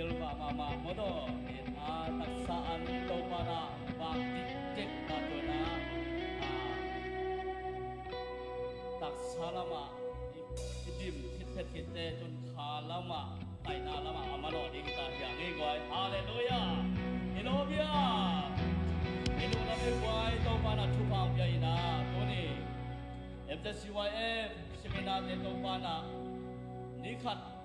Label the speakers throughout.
Speaker 1: jilba mama modo ita taksaan tau pada bakti cek natuna taksalama idim kita jun kalama taina lama amalo di kita yang igoi haleluya Inobia Inu nabi wai tau pada cupang biya ina tuni MCCYF seminar tau pada nikat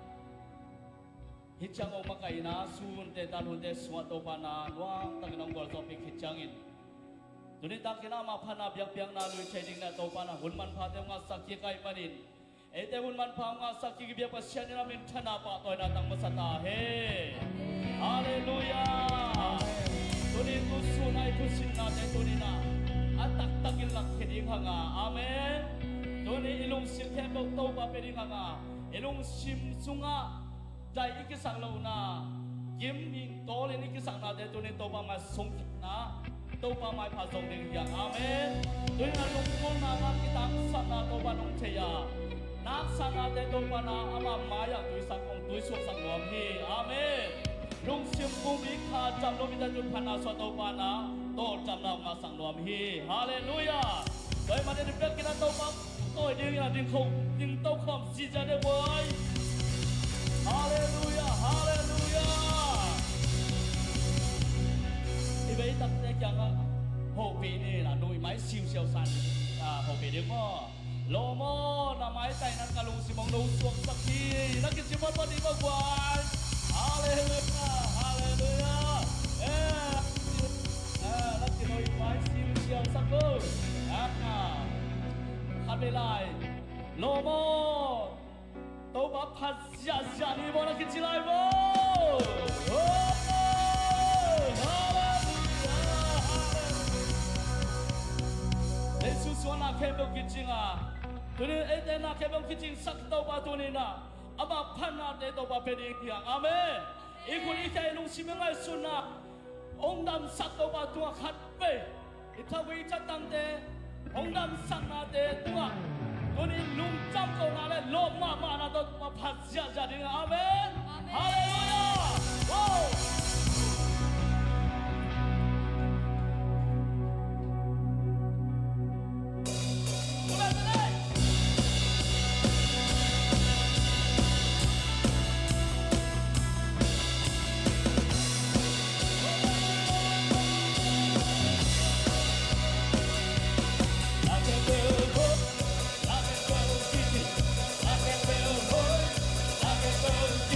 Speaker 1: Hijang oma kaina sun te talun te suatu pana luang tanginong gol topik hijangin. Tuni takina ma pana biang na lui chaining na to pana hunman pa te nga sakki kai panin. Ete hunman pa nga sakki biang pasyan na min thana pa toy na tang masata he. Haleluya. Tuni tu sunai tu sinna te tuni na atak takil lak heding hanga. Amen. Tuni ilung sim te to pa peding hanga. Ilung sim sungaใจอีกสังเราหน้ายิ้มยิงโตเลยนี่กิสังนาเดตัวนี้โตปามาทรงนะโตปามาพาทรงเดียงอย่างอาเมนด้วยนั้นลงมนามากิตังสังนาโตปานงเชียนักสังนาเดโตปานาอามามาอยากดุยสังของดุยสุขสังหวมฮีอาเมนลงเสียงปุงวิคาจำโนมิตาจุนพันนาสวโตปานาโตจำนามาสังหวมฮีฮาเลลูยาโดยมาเดินเดินกินโตปาโตเดียงอย่างดิ่งคงดิ่งโตคอมซีจะได้ไว้Haleluya, haleluya. Ibai tak te kyang ho pi ni là nuôi máy siêu siêu san ho pi đứng mo lo mo na máy tay nan kalung si mong nung suang sakhi na kin si mon mon di magwan haleluya haleluya na kin nuôi máy siêu siêu sắc cơ khăn bê lại lo mo Tau bapa sia-sia ni bola kecil lagi bo. Yesus wana kebel kecil ah. Tuni ete na kebel kecil sak tau batu ni na. Aba panah de tau bapa peding yang. Amen. Ikut ikai nung simengai sunna. Ong dam sak tau batu akhat pe. Itawi catang de. Ong dam sak na de tua. Tuni lung jam kau nale lo mama na dot ma pasya jadi amen haleluya wow I can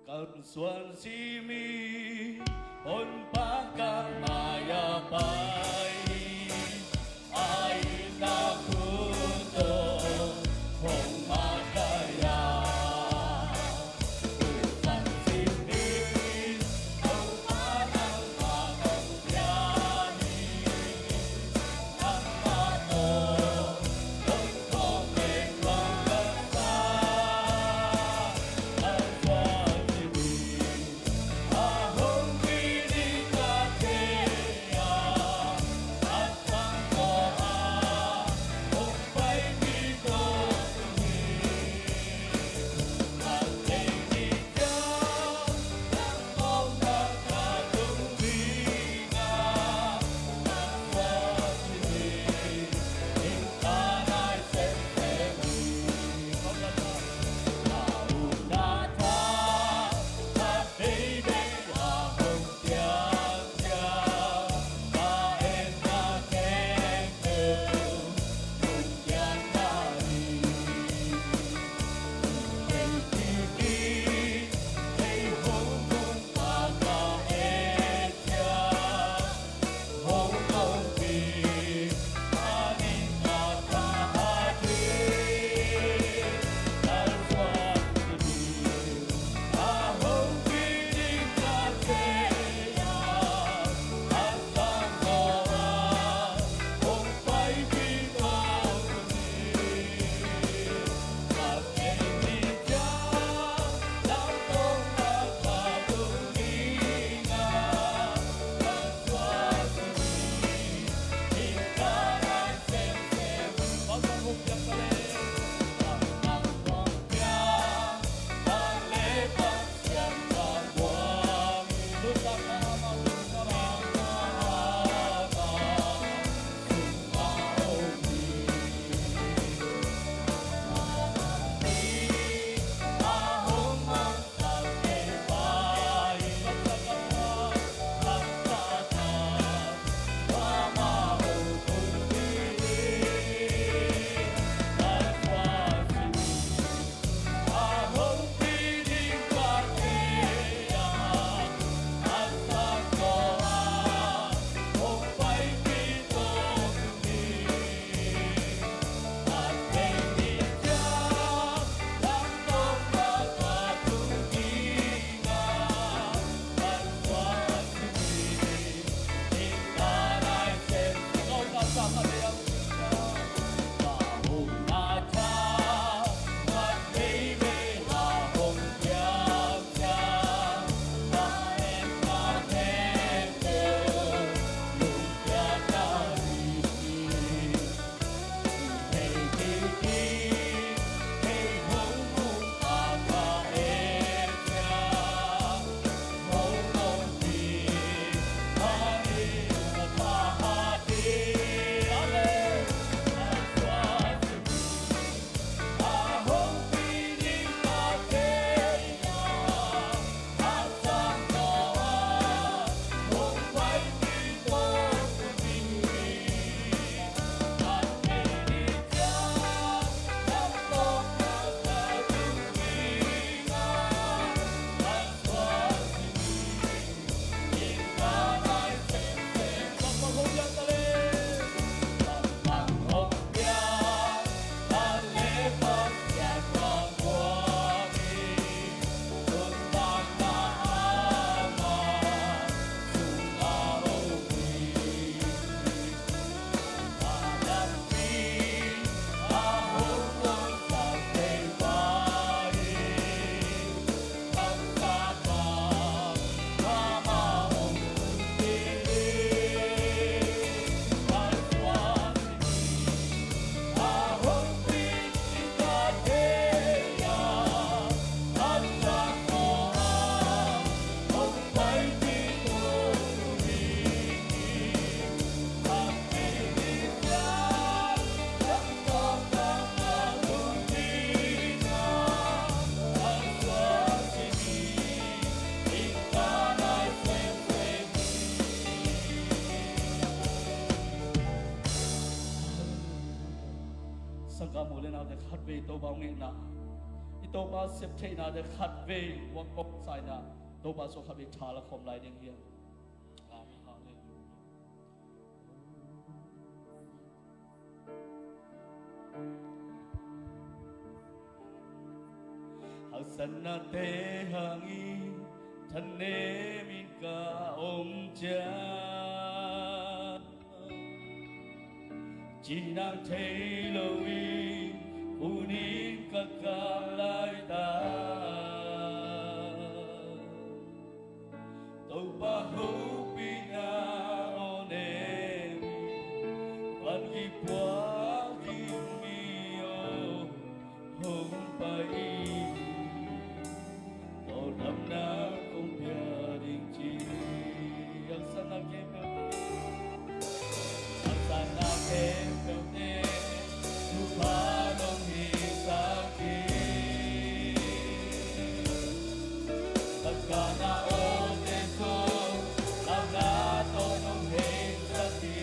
Speaker 1: Cận xuân si mi hôn bác các maya bay ai ta kuto hong makaya xuân si mi hong panang manong yani nang mato hong kong en quang đất xa ang xuân si mi ahong pili ka kaya at sang ko hong bay dito at hindi ka ng mong nakatumbinga ang xuân si mi intanay sentemi Mauna ka, baby, ahong tiang-tiang Kain na kente, bukyan na rin Hey, tiki, hey, hong kong pagkain siya Hong Kong pi, anin at kahati Al Xuân si mi ahong piling ka kaya at sang goa hong bay dito at hindi ka ng mong nakatulinga ang Xuân si mi intanay sentemi Pagkakupyak ka rin ang pagkakupyak ang lepas yang pagwang Lusa ka malukarang mahaba Sumaomi ahong magkakibay Magsagawa ang tatag Pamahong pagpili Ang Xuân si mi ahong piling ka kaya at sang goa hong bay dito at hindi ka ng mong nakatulinga ang Xuân si mi intanay sentemi Ikaw na sa kaniyang Mauna ka, at baby, ahong tiang-tiang Kain na kente, lumpia ka rin Hey, tiki, hey, hong kong pagkain siya Hong Kong pi, anin at kahati Ale, ang Xuân si mi ahong piling ka kaya at sang goa hong bay dito at hindi ka ng mong nakatulinga ang Xuân si mi intanay sentemi Pagpagupyak ka rin Pagpagupyak ang lepas yang pagwangin Tuntang na ama Sumaomi Hanapin ahong kong pagkaibahin Pagsakang mamahong pagpili Ang Xuân si mi ahong piling ka kaya at sang goa hong bay dito at hindi ka ng mong nakatulinga ang Xuân si mi intanay sentemi Sa kamuli natin, hatbe ito baungin na ตัวมาเสพเทน่าเดขัดเววังกบสายน่ะตัวมาสุขวิชาละคมลายเดียงเดียวอาเมนฮาเลลูยา Hasana te hangi thane min ka om cha chỉ đang thấy lâu y unin ka ka lai ta tàu ba hô pina onem van gi qua gi mi o hong pai Nam na kong pia ding chi ang sana kem pel te tu pa long hi sa ki takana o te so la na to nong he sa ki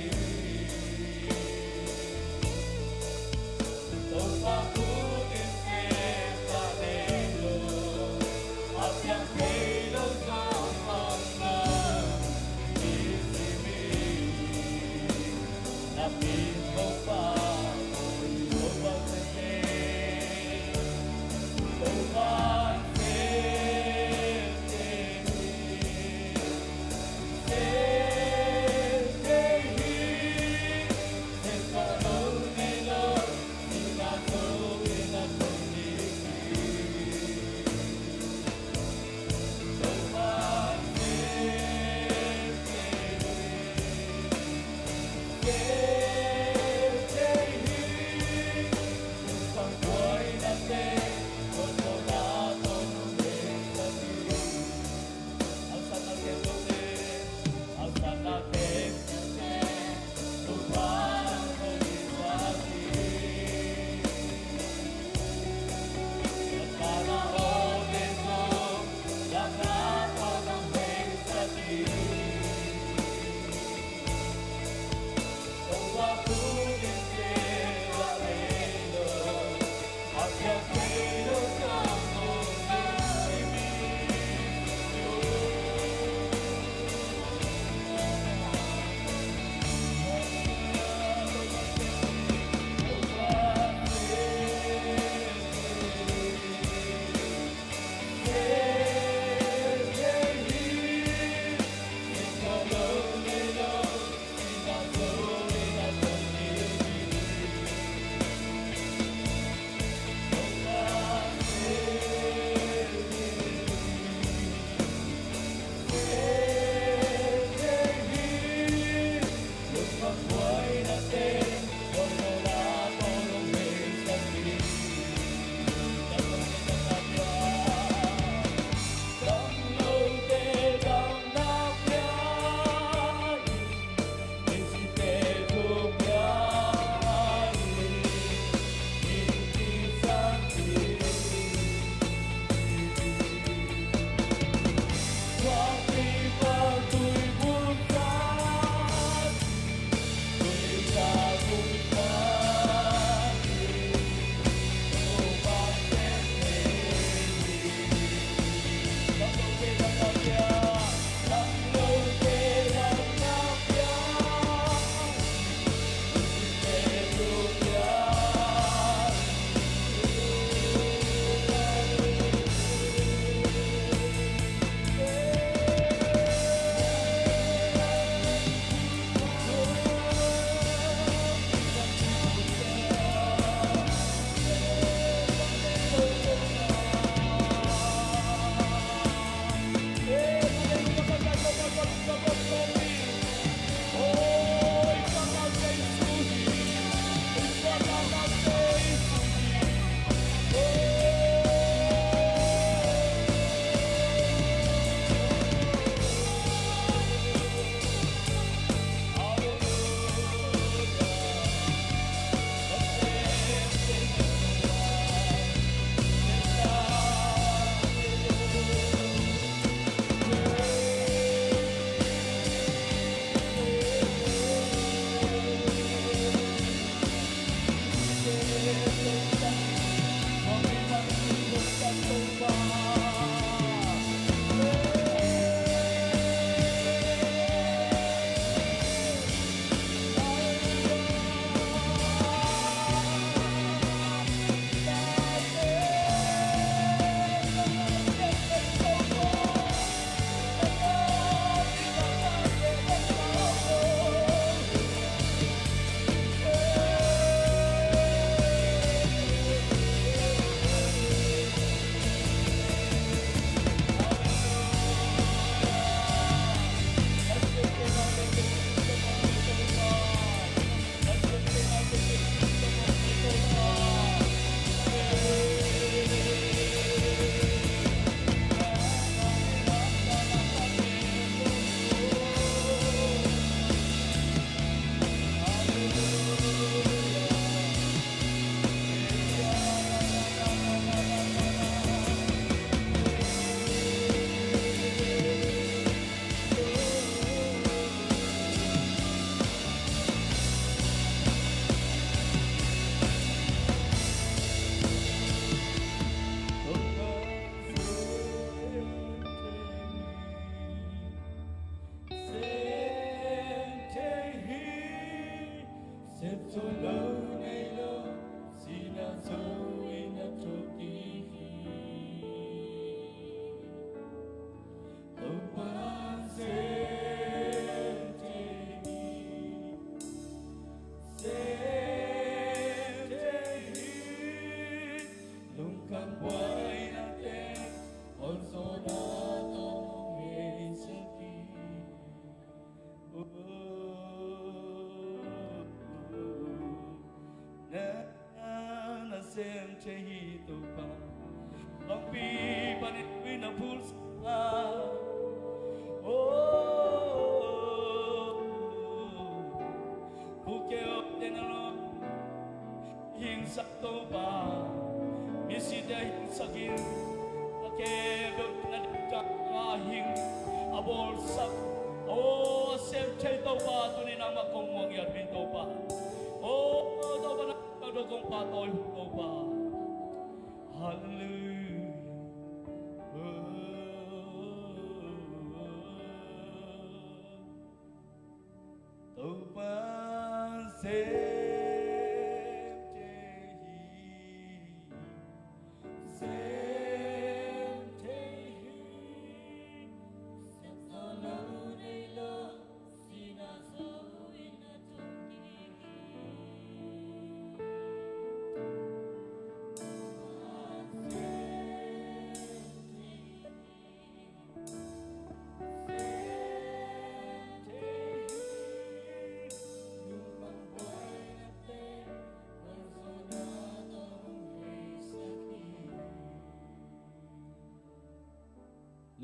Speaker 1: to pa ku in ke sa de lo yang halo song on na easy na pin ko pa ko pa se ko pa se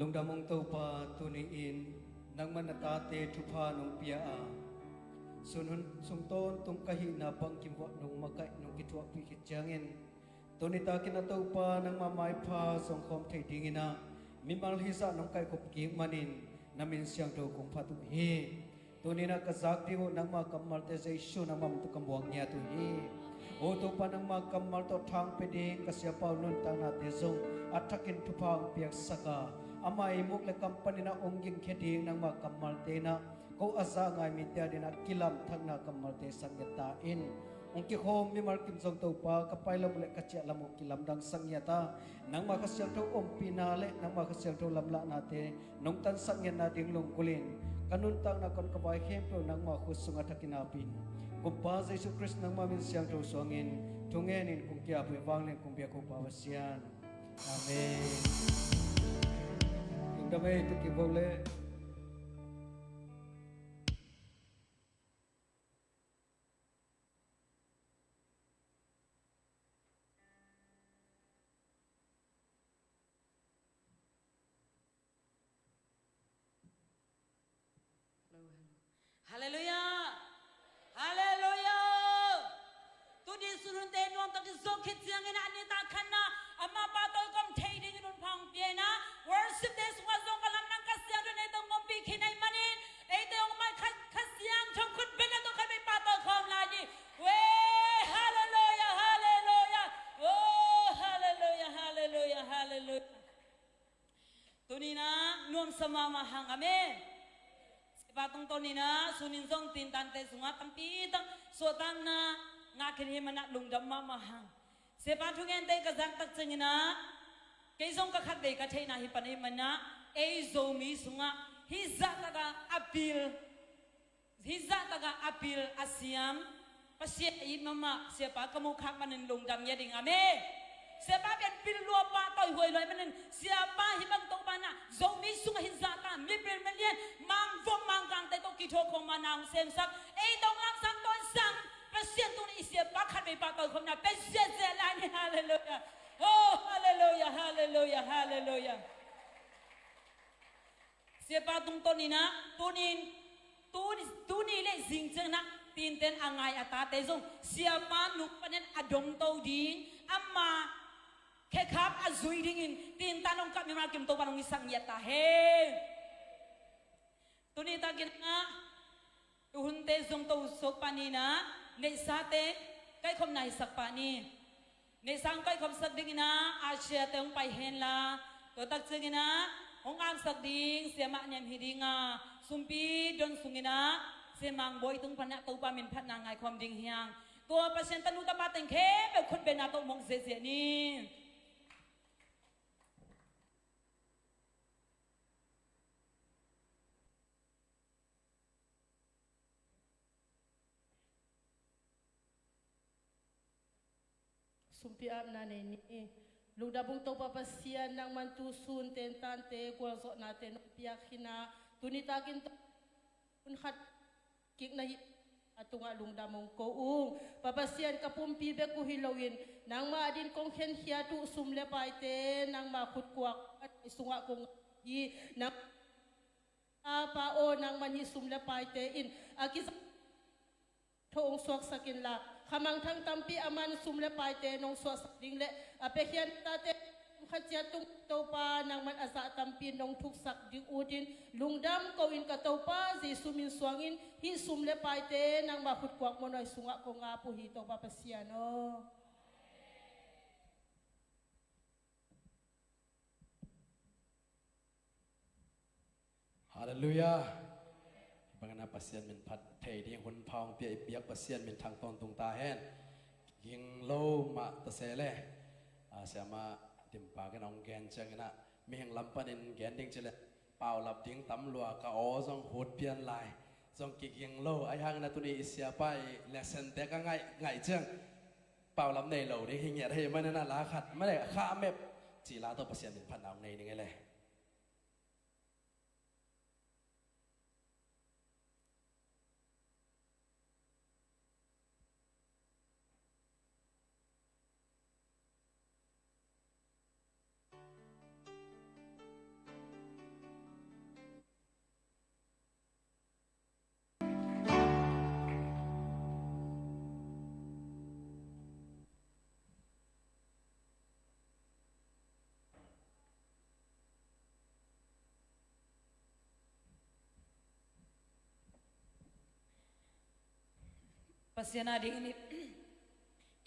Speaker 2: Lung damong tau pa tuniin nang manatate tupa nung pia a sunun sungton tung kahina bang kimwa nung makai nung kitwa pikit jangin tunita kinatau pa nang mamay pa songkom kay dingina mimal hisa nung kay kupki manin namin siyang do kung patu hi tunina kazak diwo nang makamal te sa isyu nang mamtukang buwang niya tu hi o to pa nang makamal to thang peding kasya pa nun tang na tezong atakin tupa ang piyak saka amai muk le company na ongging kheding nang ma kamal te na ko asa ngai mi tia dina kilam thang na kamal te sangyata in ongki khom mi mar kim jong to pa ka pailom le ka chia lam kilam dang sangyata nang ma kasyang to ompina le nang ma kasyang to lamla na te nong tan sangyan na ding long kulin kanun tang na kon ka bai hem to nang ma khusunga takinapin kumpa Jesu Christ nang ma min siang to songin tungenin kum kya pu wang le kum bia ko pawasian amen damay itu kibole
Speaker 3: Haleluya Haleluya tudi sunun te non tak zokit siang ina ani takana ama patol kom thading nun phang piena worship this was on kalam nang kasyang ne tong ngom bikinai manin ei te ong mai kasyang thong khut bena to khabe patol khom la ji we hallelujah hallelujah oh hallelujah samamahang amen sepatong tonina sunin zong tintante sunga tampitang suatang na ngakin himana lungdam mamahang sepatong ente kazak tak cengina kaisong kakade kacay na hipanay mana zomi sunga hiza taga apil asyam pasya mama siapa kamu kak manin lungdam yading amen siapa yang pilua patoi hoi loi manin siapa hibang to pana zomi sunga hiza ta mipil melian mangvong mangkang te to kito ko manang semsak dong lang sang ton sang pasya to ni siapa kat me patoi ko na pasya zelani hallelujah oh hallelujah hallelujah hallelujah siapa tung tonina tuni le zingcheng na tinten angai atate zong siapa nupanen adong tau ding amma kekap azui dingin tintanong kami makim to panong isang yata he tuni takin na uhunte zong to usok panina ne sate kai khom nai sak pani ne sang kai khom sak dingina asia teong pai hen la to tak chengina Hong am sak ding siama nyam hidinga sumpi don sungina semang boy tung panak tau pamin phat na ngai khom ding hiang tua pasien tanu ta pateng khe be khut be na to mong se se ni
Speaker 4: sumpi am na ni Lugdabong to papasian ng mantusun tentante kwalso natin piyakhina tunitakin to unhat kik na atunga lungdamong koong papasian kapumpi be ku hilawin nang maadin kong henhiatu sumle paite nang makutkwak at isunga kong hi nang pao nang manhi sumle paite in akis toong swak sakin la kamang thang tampi aman sumle paite nong swak saking le apekyan tate khatya tung topa nang man asa tampi nong thuksak ding udin lungdam ko in katopa ji sumin swangin hi sumle paite nang mahut kwak mo noy sunga ko nga pu hi to papasiano
Speaker 5: Hallelujah. Bangana pasien min phat thei ding hun phang pia piak pasien min thang ton tung ta hen ging lo ma ta se le siama tim pa kan ong gen changina mi heng lampanin gen ding chele pau lap ding tam lua ka o jong hot pian lai jong ki ging lo ai hang na tu ni sia pai lesson te ka ngai chang pau lap nei lo ding hing ya he man na la khat ma le kha mep chi la to pasien min phat naung nei ni ngai le
Speaker 3: Pasiana ding ini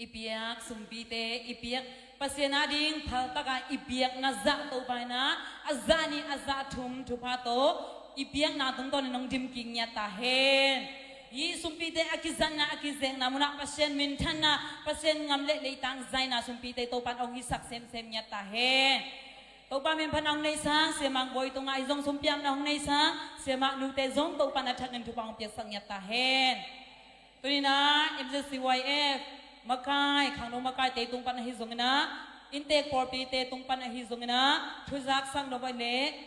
Speaker 3: ipiak sumpite ipiak pasiana ding phaltaka ipiak naza to paina azani azathum thupato ipiak na tung ton nong dim king nya ta hen yi sumpite akizana akizeng namuna pasien min thana pasien ngamle leitang zaina sumpite to pan ong hisak sem nya ta hen to pa min phanong nei sa semang boy to ngai jong sumpiam na hong nei sa semak nu te jong to pan athat nen thupang pia sang nya ta hen Tunina, MJCYF, makai, kano makai te tung panahizong na, intake porpi te tung panahizong na, tuzak sang no ba ne,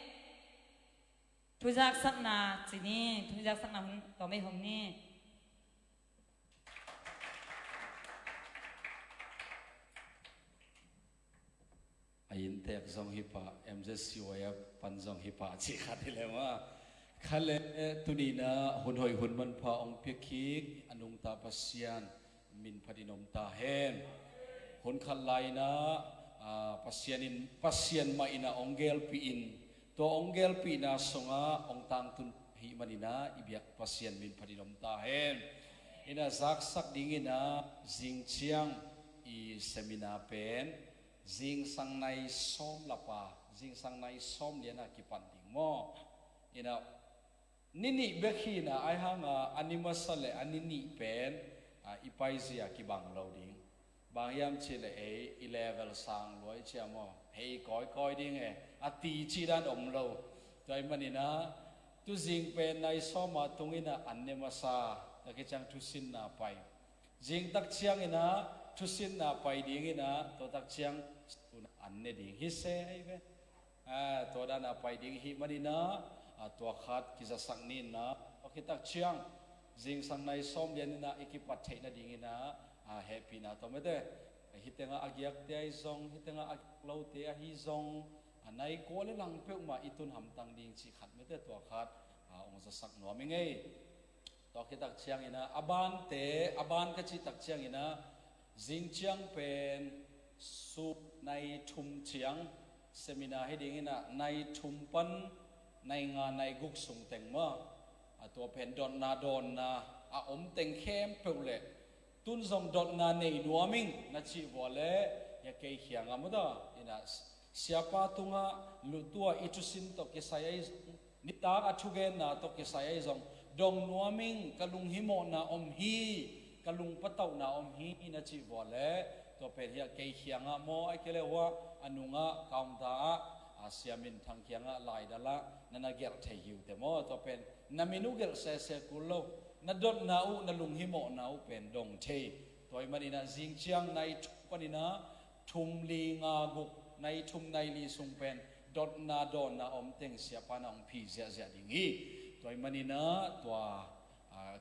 Speaker 3: tuzak sang na, sini, tuzak sang na hong, tomei hong ni.
Speaker 5: Intake zong hipa, MJCYF pan zong hipa, cikat dilema. Kale tunina hunhoy hunman pa ong pikik anung tapasyan min padinom tahen hun khalai na pasyan maina onggel piin to onggel pina songa ong tangtun hi manina ibyak pasyan min padinom tahen ina zaksak dingina jingchiang i seminapen jing sangnai som lapa jing sangnai som liana kipanding
Speaker 6: มอนินิเบคีนะไอฮังอันนี้มาสละอันนี้เป็นอีไปเสียกิบังเราดิ้งบางยามชิเลอีเลเวลสังลอยเชียมอเฮก้อยดิ้งตีจีดันเราตัวมันนี่นะตุจิงเป็นในสมาตรงนี้นะอันนี้มาซาแต่ก็จังทุสินนาไปจิงตักเชียงนี่นะทุสินนาไปดิ้งนะตัวตักเชียงอันนี้ดิ้งฮิเซ่ไอ้เว้ตัวด้านนาไปดิ้งฮิมันนี่นะตัวขัดกิจสังนินนะโอเคตักเชียงจิงสังในส้มเรียนนะอีกิปัดเทนะดิ้งนะแฮปปี้นะตัวไม่ได้ฮิตเตงอากิยักเตยซงฮิตเตงอาเราเตยฮิซงในโกเลลังเพื่อมาอิตุนหำตังดิ้งชีขัดไม่ได้ตัวขัดองค์สักหน่วยไม่ไงตัวคิดตักเชียงอินะอบานเตอบานก็จิตักเชียงอินะจิงเชียงเป็นสุในทุมเชียงเซมินาให้ดิ้งอินะในทุมปันในงานในกุกสุงเต็งมาตัวเป็นดอนนาอมเต็งเข้มเปล่าตุนส่งดอนนาในนัวมิงนัชีวอลเล่ยาเกยเขียงอามุดาอินะsiapa tunga lutua itu sin to ke saya nitak achugen na to ke saya izong dong nuaming kalung himo na hi kalung patau na hi na chi vole to pe hia ke hianga mo ai kele wa anunga kaunta asiamin thang hianga lai dala nana ger thei hiu te mo to pen naminu ger se kulo na dot na u na lung himo na u pen dong thei toy manina jing chiang nai panina thum li nga gukในทุมในลีสุงเป็นดอดนาดอนนาอมเต็งเสียปานองพีเสียดิ่งอีตัวมันนี่นะตัว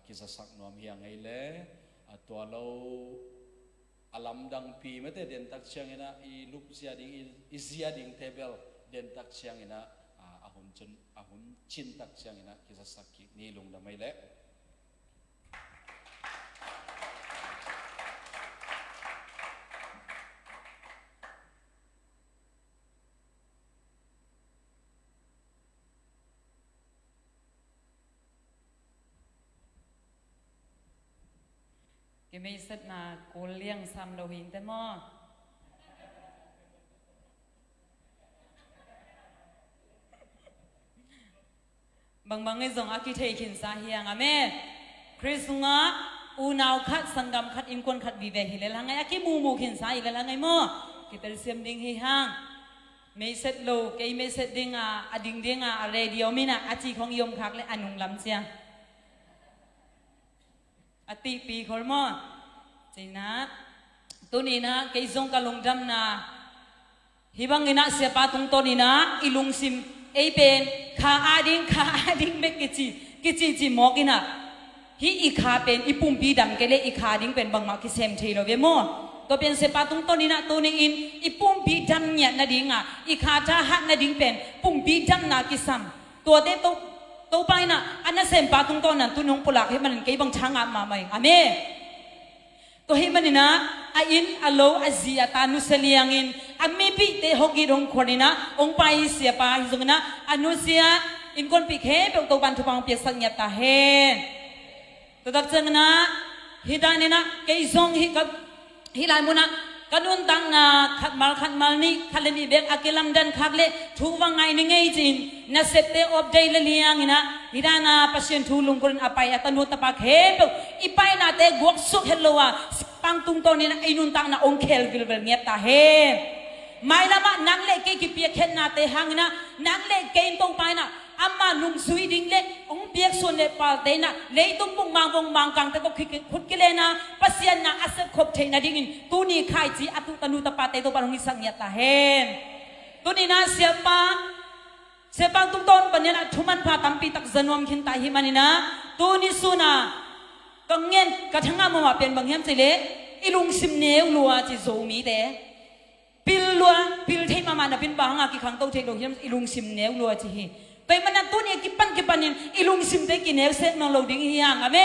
Speaker 6: กิจสักนวมเฮียงไงเลยตัวเราอลัมดังปีไม่ได้เดินตักเชียงนะอีลูกเสียดิ่งอีเสียดิ่งเทเบลเดินตักเชียงนะอาหุนชินตักเชียงนะกิจสักนี่ลงดำไม่เละ
Speaker 3: กิไม่เสร็จนะกูเลี้ยงซ้ำเราหินแต่หม้อบางไอ้ส่งอากิเทขินสาเฮียงอเมคริสงะอูนาวขัดสังกรรมขัดอินคนขัดวิเวหิเลลังไงอากิมูขินสาหิเลลังไงหม้อกิเตลเซียมดิ้งฮิฮังไม่เสร็จโลกไอ้ไม่เสร็จดิ้งอดิ้งดิ้งอะไรเดียวมินะอาจีของยมคักและอนุงลำเสียงอติปีคนมอจีนะตัวนี้นะเกยซงกะลงดำนะฮิบังเงินเสียปาตุงตัวนี้นะอิลุงซิมเอเป็นขาอาดิ้งเมกิจิหมอกินะฮิอีขาเป็นอีปุ่มปีดำเกเลอีขาดิ้งเป็นบางมาคิเซมเทโรเวโมตัวเป็นเสียปาตุงตัวนี้นะตัวนี้อินอีปุ่มปีดำเนี่ยนาดิ้งอีขาท่าหักนาดิ้งเป็นปุ่มปีดำนาคิซัมตัวเด็กตัวไปนะอันนั้นเซมปาตุงตัวนั้นตุนงปุลักให้มันเกยบังช้างมาไหมอเมตัวให้มันนี่นะอินอโลอาเซียตานุเสลียงอินไม่ปีเตหกิดองคนนี่นะองไปเสียปาฮิซุงนะอนุเซียอินคนปีเขเป็นตัวบันทุบังเปียสัญญาตาเฮตัวตักจังนะฮิดานี่นะเกยซงฮิกับฮิลายมุนะกันนุนตังนะขัดมาลนี่ขัดเลมีเบกอากิลัมดันขัดเลทูวังไงนี่ไงจินนัสเซตเตออบเดย์เลียงนะฮิดานะพัศยันทูลุงคนอภัยตันุตปะเขเป็นอีไปนะเตกวกสุขเฮลโลวะปังตุงตัวนี้นะไอ้นุนตังนะองเคลกิลเวลเงียบตาเฮไม่ละมะนังเล่เกกิเปียเข็นนาเตหังนะนังเล่เกนตรงไปนะอามานุ่งสุยดิ่งเล่องเปียกส่วนเล่ปาเตนะเล่ตุงบุงมังกังแต่ก็ขุดกิเลนะปัศยันนะอาศัยขบเทนะดิ่งตัวนี้ใครจีอตุตนุตปาเตตัวปารงนิสังเงียบตาเฮตัวนี้นะเสียปาตุงต้นปัญญาทุมันพาตัมปีตักจนวมขินตาหิมันนี่นะตัวนี้สุนะก็เงี้ยกระทั่งอามาเป็นบางแห่งสิเล่อิลุงซิมเนวลัวจิโซมีเตปิลลัวปิลเทมานะเป็นบางอากิขังโตเทโดหิมอิลุงซิมเนวลัวจิฮีไปมันนั่นตัวนี้กิปันนินอิลุงซิมเตกินเนวเซนมังโลดิ้งฮิยังอเม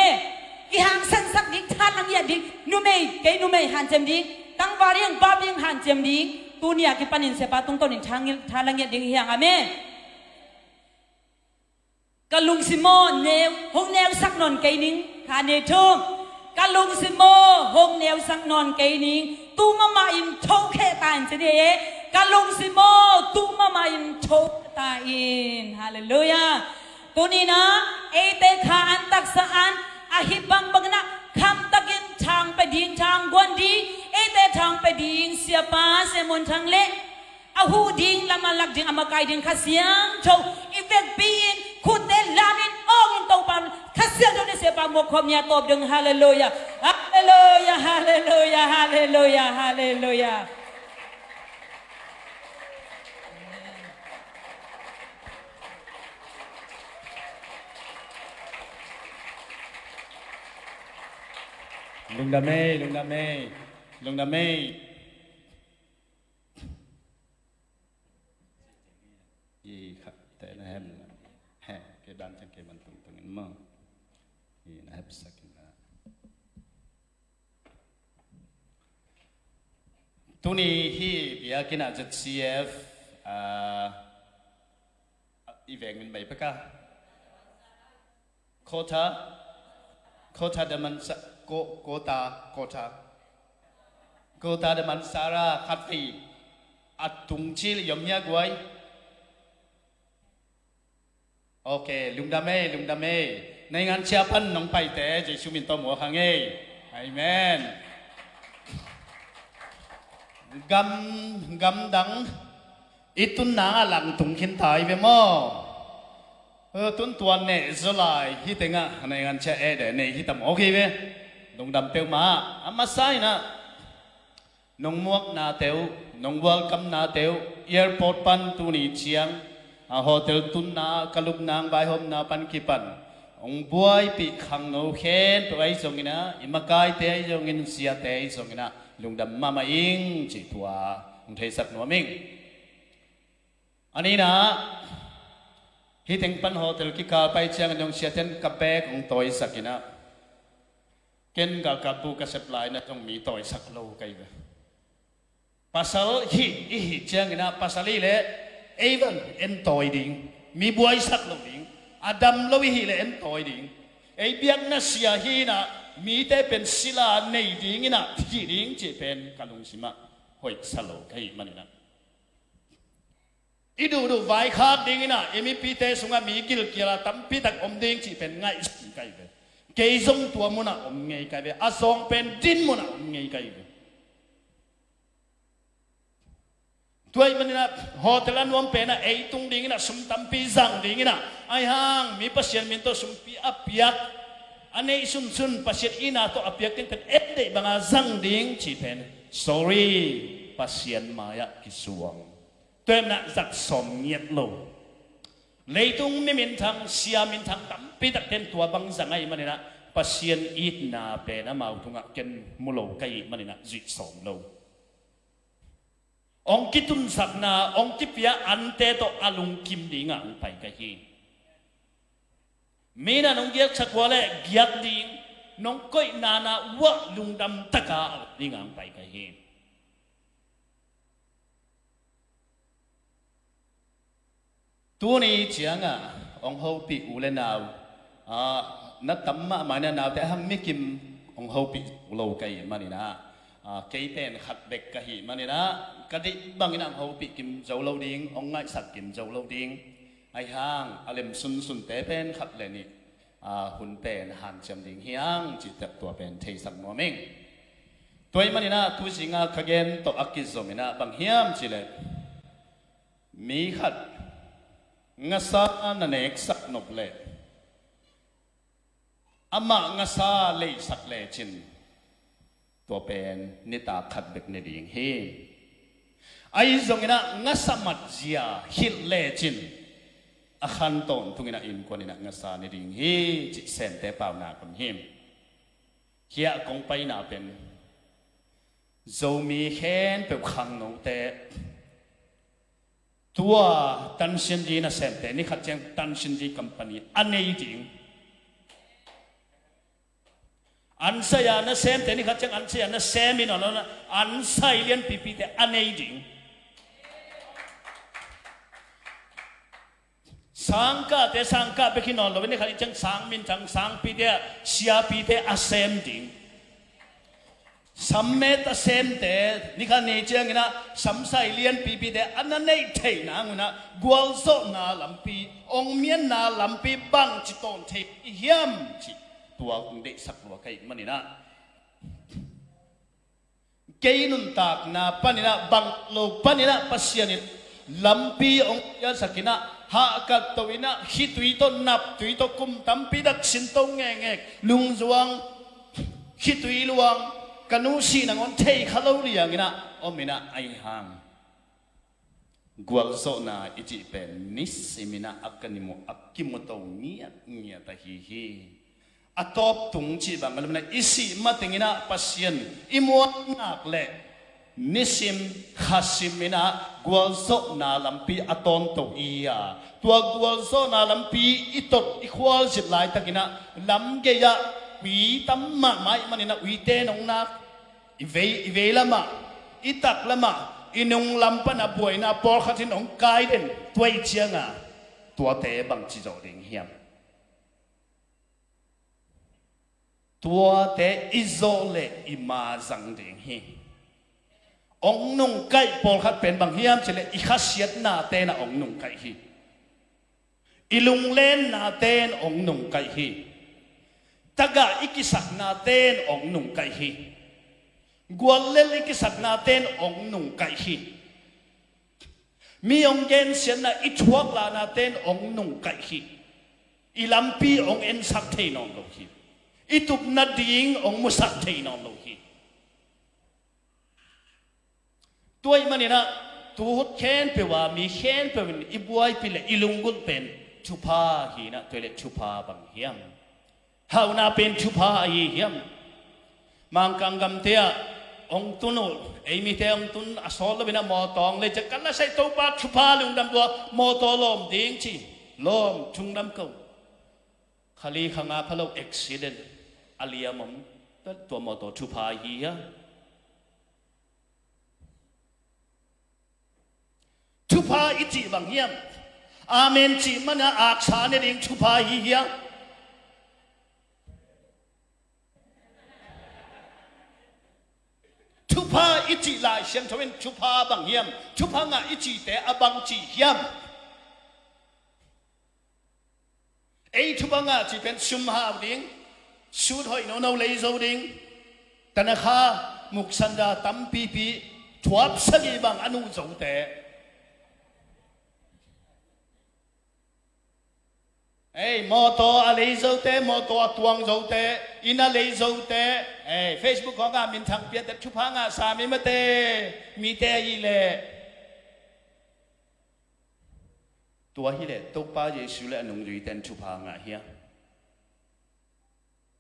Speaker 3: อีหางสันสักดิ้งท่าลังยาดิ้งนูเมย์เกยนูเมย์หันเจมดิ้งตั้งวารียงบาบิงหันเจมดิ้งตัวนี้กิปันนินเสปาตุงต้นนินท่าลังยาดิ้งฮิยังอเมกะลุงซิโมเนวหงเนวสักนนเกยนิงคาเนทุงกะลุงซิโมหงเนวสักนนเกยนิงตูมาอินโชเคตานเจเดกะลุงซิโมตูมาอินโชต ตาอินฮาเลลูยาตุนีนะเอเตคาอันตักสะอันอาฮิบังบังนะคำตะกินทางไปดินทางกวนดีเอเตทางไปดินเสียป้าเสมนทางเละอาหูดิงละมาลักดิงอามาไกดิงขเสียงโชอีเวกปีนคุเตลามินอองอินตปันขเสียงโดนเสียป้าหมกคมยาตบดึงฮาเลลูยาฮาเลลูยาฮาเลลูยาฮาเลลูยาฮาเลลูยา
Speaker 1: ลุงดาเม่ลุงดาเม่ลุงดาเม่อีครับแต่นะฮะแห่เกดันจังเกบันตุงตุงมั่งอีนะครับสักนะตัวนี้ที่เบียกินอาจจะ CF อีเวงมันไม่ปะกะโคตาเดมันโกตาเดมันสาราคัตฟีอัดตุงชิลยมเฮียกวยโอเคลุงดาเม่ในงานเชียพันน้องไปแต่จะชูมินตอหมัวขังเออาเมนกำดังอิตุนนาหลังตุงขินถ่ายไปมั้งตุนตัวเนี่ยสลายฮิตงะในงานเชียเอเดเนี่ยฮิตมโอเคไหมลุงดำเปียวมาอามาไซนะน้องมวกนาเตียวน้องวอลกัมนาเตียวแอร์พอร์ตปันตุนีเชียงโฮเทลตุนนากลุบนางใบหอมนาปันกิปันองบวยปีขังโนเคนไปไว้ส่งนะอิมากายเตยส่งอินเสียเตยส่งนะลุงดำมาอิงจิตวาองเทสักหนัวมิงอันนี้นะฮิตงปันโฮเทลกิกาไปเชียงน้องเสียเทนกับแบกองตัวสักนะเกินกับบุกเสพลายนะต้องมีตัวสักโลกันไปpasal hi cia ngina pasal ile even en toy ding mi buai sak lo ding adam lo hi le en toy ding ei biak na sia hi na mi te pen sila nei ding ina hi ding che pen kalung sima hoi salo kai manina idu du vai khak ding ina emi pi te sunga mi kil kila tam pi tak om ding chi pen ngai kai be ke zong tua muna om ngai kai be asong pen din muna om ngai kai be tuai manina hotelan wam pena ei tung ding na sum tampi zang ding na ai hang mi pasien min to sum pi apiak ane sun pasien ina to apiak tin pen ette banga zang ding chi pen sorry pasien maya kisuang tuem na zak som nghiet lo leitung mi min thang sia min thang tampi tak ten tua bang zangai manina pasien it na pena mau tunga ken mulo kai manina zi som loองคิดตุนสักนาองคิดเปียอันเตโตอลุงคิมดิงอ่ะไปกันฮีมีน่ะน้องเกียกสักว่าเลยเกียกดิงน้องก้อยนานาวะลุงดำตะกาดิงอ่ะไปกันฮีตัวนี้เจียงอ่ะองเขาปีอุเลนาวนัดตั้มมาหมายนาวแต่หังไม่กิมองเขาปีอุโลกัยมานี่นะเกยเป็นขัดเด็กกะหิมานี่นะกะดิบางอย่างเขาปีกิมเจ้าเราดิ้งองง่ายสักกิมเจ้าเราดิ้งไอ้ห้างอารมณ์สุนเตเป็นขัดเลยนี่หุ่นเป็นหันจำดิ้งเฮียงจิตตัวเป็นเทสักมัวมิงตัวมันนี่นะทุสิงาขเกนตัวอักกิจมินะบางเฮียมจิเลมีขัดงาซานันเอกสักนบเล่อาม่างาซาเล่สักเล่จินตัวเป็นนิตาขัดเบกในดิ่งเฮไอ้ตรงนี้นะงัสมัดเจียฮิลเลจินอาคันตอนตรงนี้นะอินคนนี้นะงัสาในดิ่งเฮจิเซนเตปาวนาคนหิมเฮียกงไปนาเป็นโจมีเห็นเป็นขังนงเตตัวตันชินดีนะเซนเตนี่ขัดแย้งตันชินดีคัมพานีอันนี้ดิ่งอันเสียนะเซมแต่นี่เขาจะอันเสียนะเซมินอะไรนะอันใส่เลียนปีปีแต่อันนี้จริงสังกัดแต่สังกัดไปขี้นอนเราไม่ได้เขาจังสังมินจังสังปีแต่เสียปีแต่อาเซมจริง สัมเมตเซมเตนี่ขันนี้เจียงนะสัมไซเลียนปีปีเตอันนั้นในเทนางนะกวลโซนาลำปีองเมียนนาลำปีบังจิตอนเทเฮียมจิตัวคงได้สักตัวใครมันนี่นะเกยนุนตากนาปนินะบังโลปนินะปัสยานิลำปีองยาสักินะหากัดตัวนะฮิตุยตนับตุยตคุมตัมปีดักสินตงแงงลุงจวงฮิตุยลวงกันนู้สีนังอนเทยขลุ่ยอย่างนี้นะอมินะไอหังกวลโซนาอิจิเป็นนิสิมินะอักนิโมอักกิมโตเงียตะฮีฮีอัตบตุงจีบังกันมันอิสิมาติงินะปัสยันอิมวนักเล่นิสิมขัสิมินะกวลโซนาลัมปีอัตอนโตอียาตัวกวลโซนาลัมปีอิตดอิควอลจิตไลตะกินะลัมเกียวีตัมมาไม่มันนี่นะวีเตนองนักอีเวละมาอีตักละมาอีนงลำปนาบวยนาปอลขัดที่นองกายเด่นตัวเจียงอ่ะตัวเตะบังจีโจเด้งเฮียมตัวเตะอิโซเลอิมาจังเด้งเฮียองนงไก่ปอลขัดเป็นบังเฮียมเฉลอีขัดเสียดนาเตนะองนงไก่ฮีอีลุงเล่นนาเตนองนงไก่ฮีตะกะอีกิสักนาเตนองนงไก่ฮีกวลเลลิกิสักนาเตนองนุงไก่ฮีมีองเกนเสียนะอิทวกลานาเตนองนุงไก่ฮีอิลัมปีองเอ็นสักเทนองโลฮีอิตุบนาดิงองมุสักเทนองโลฮีตัวมันนี่นะตัวหุดเขนเปว่ามีเขนเปว่าอิบวยปิเลอิลุงกุลเป็นชุพาฮีนะตัวเล็กชุพาบังเฮียมเฮานาเป็นชุพาฮีเฮียมมังกังกำเทียองตุนุไอมีเทองตุนอสอลบินะมอตองเลยจะกันนะใส่ตัวปาชุพาลุงดำตัวมอตอลมดิ้งชีลมชุงดำเก่าขลีขังอาพะโลเอ็กซิเดนอาลียมมตัวมอตอชุพาฮียชุพาอิจิบังเฮียมอาเมนจิมันอาชาเนดิงชุพาฮียชุพาอิจิลายเสียงทวินชุพาบังเฮียมชุพางะอิจิแต่อบังจีเฮียมไอชุพางะจีเป็นชุมหาวดิ้งชูดหอยโนโนเลยโซดิ้งแต่นะคะมุกสันดาตั้มปีปีทวบสกีบังอนุโซแต่เอ้มอตออะไรโซแต่มอตอตวงโซแต่อินาเลยโซแต่เฟซบุ๊กของงามินทางเปียแต่ชุพางาสามีมาเตมีเตอีเล่ตัวฮิเล่ตัวป้าเยซูเล่นงรีเต็นชุพางาเฮีย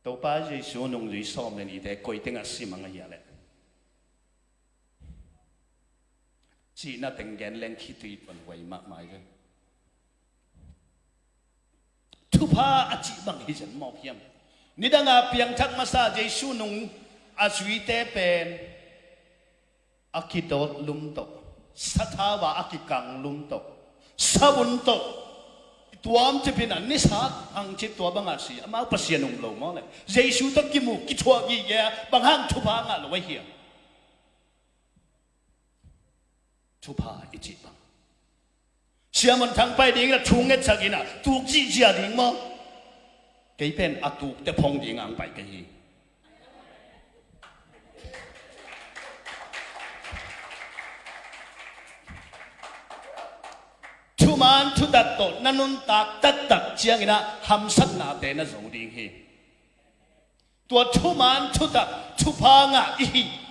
Speaker 1: ตัวป้าเยซูนงรีซ้อมเล่นอีเตกอยเต็งอาศิมังเฮียเล่จีน่าเต็งแกนเล่นคิดตุยปันไว้มากมายเลยชุพาอาจิบังฮิจันมอเพียมนี่ดังอาเพียงทักมาซาเยซูนุงอาสวีเตเป็นอากิโดดลุมโตสัทธาวาอากิกังลุมโตสาวุนโตตัวมจะเป็นอันนิสักอังจิตตัวบังอาศีมาปัสยานุงโลมอเลยเยซูต้องกิมูกิชัวกีแยบางห้างชุพางาลไว้เฮียชุพาอิจิบังเชื่อมันทั้งไปดิ้งละชุงเงินสักินะถูกจีเจียดิ้งมั้งกี่เป็นอาตุกแต่พงดิ้งอังไปกี่ทุมันทุดัดโตนันนุนตักตัดเจียงนะหำสักนาเตนะโจดิ้งเฮตัวทุมันทุดัดทุพางะอี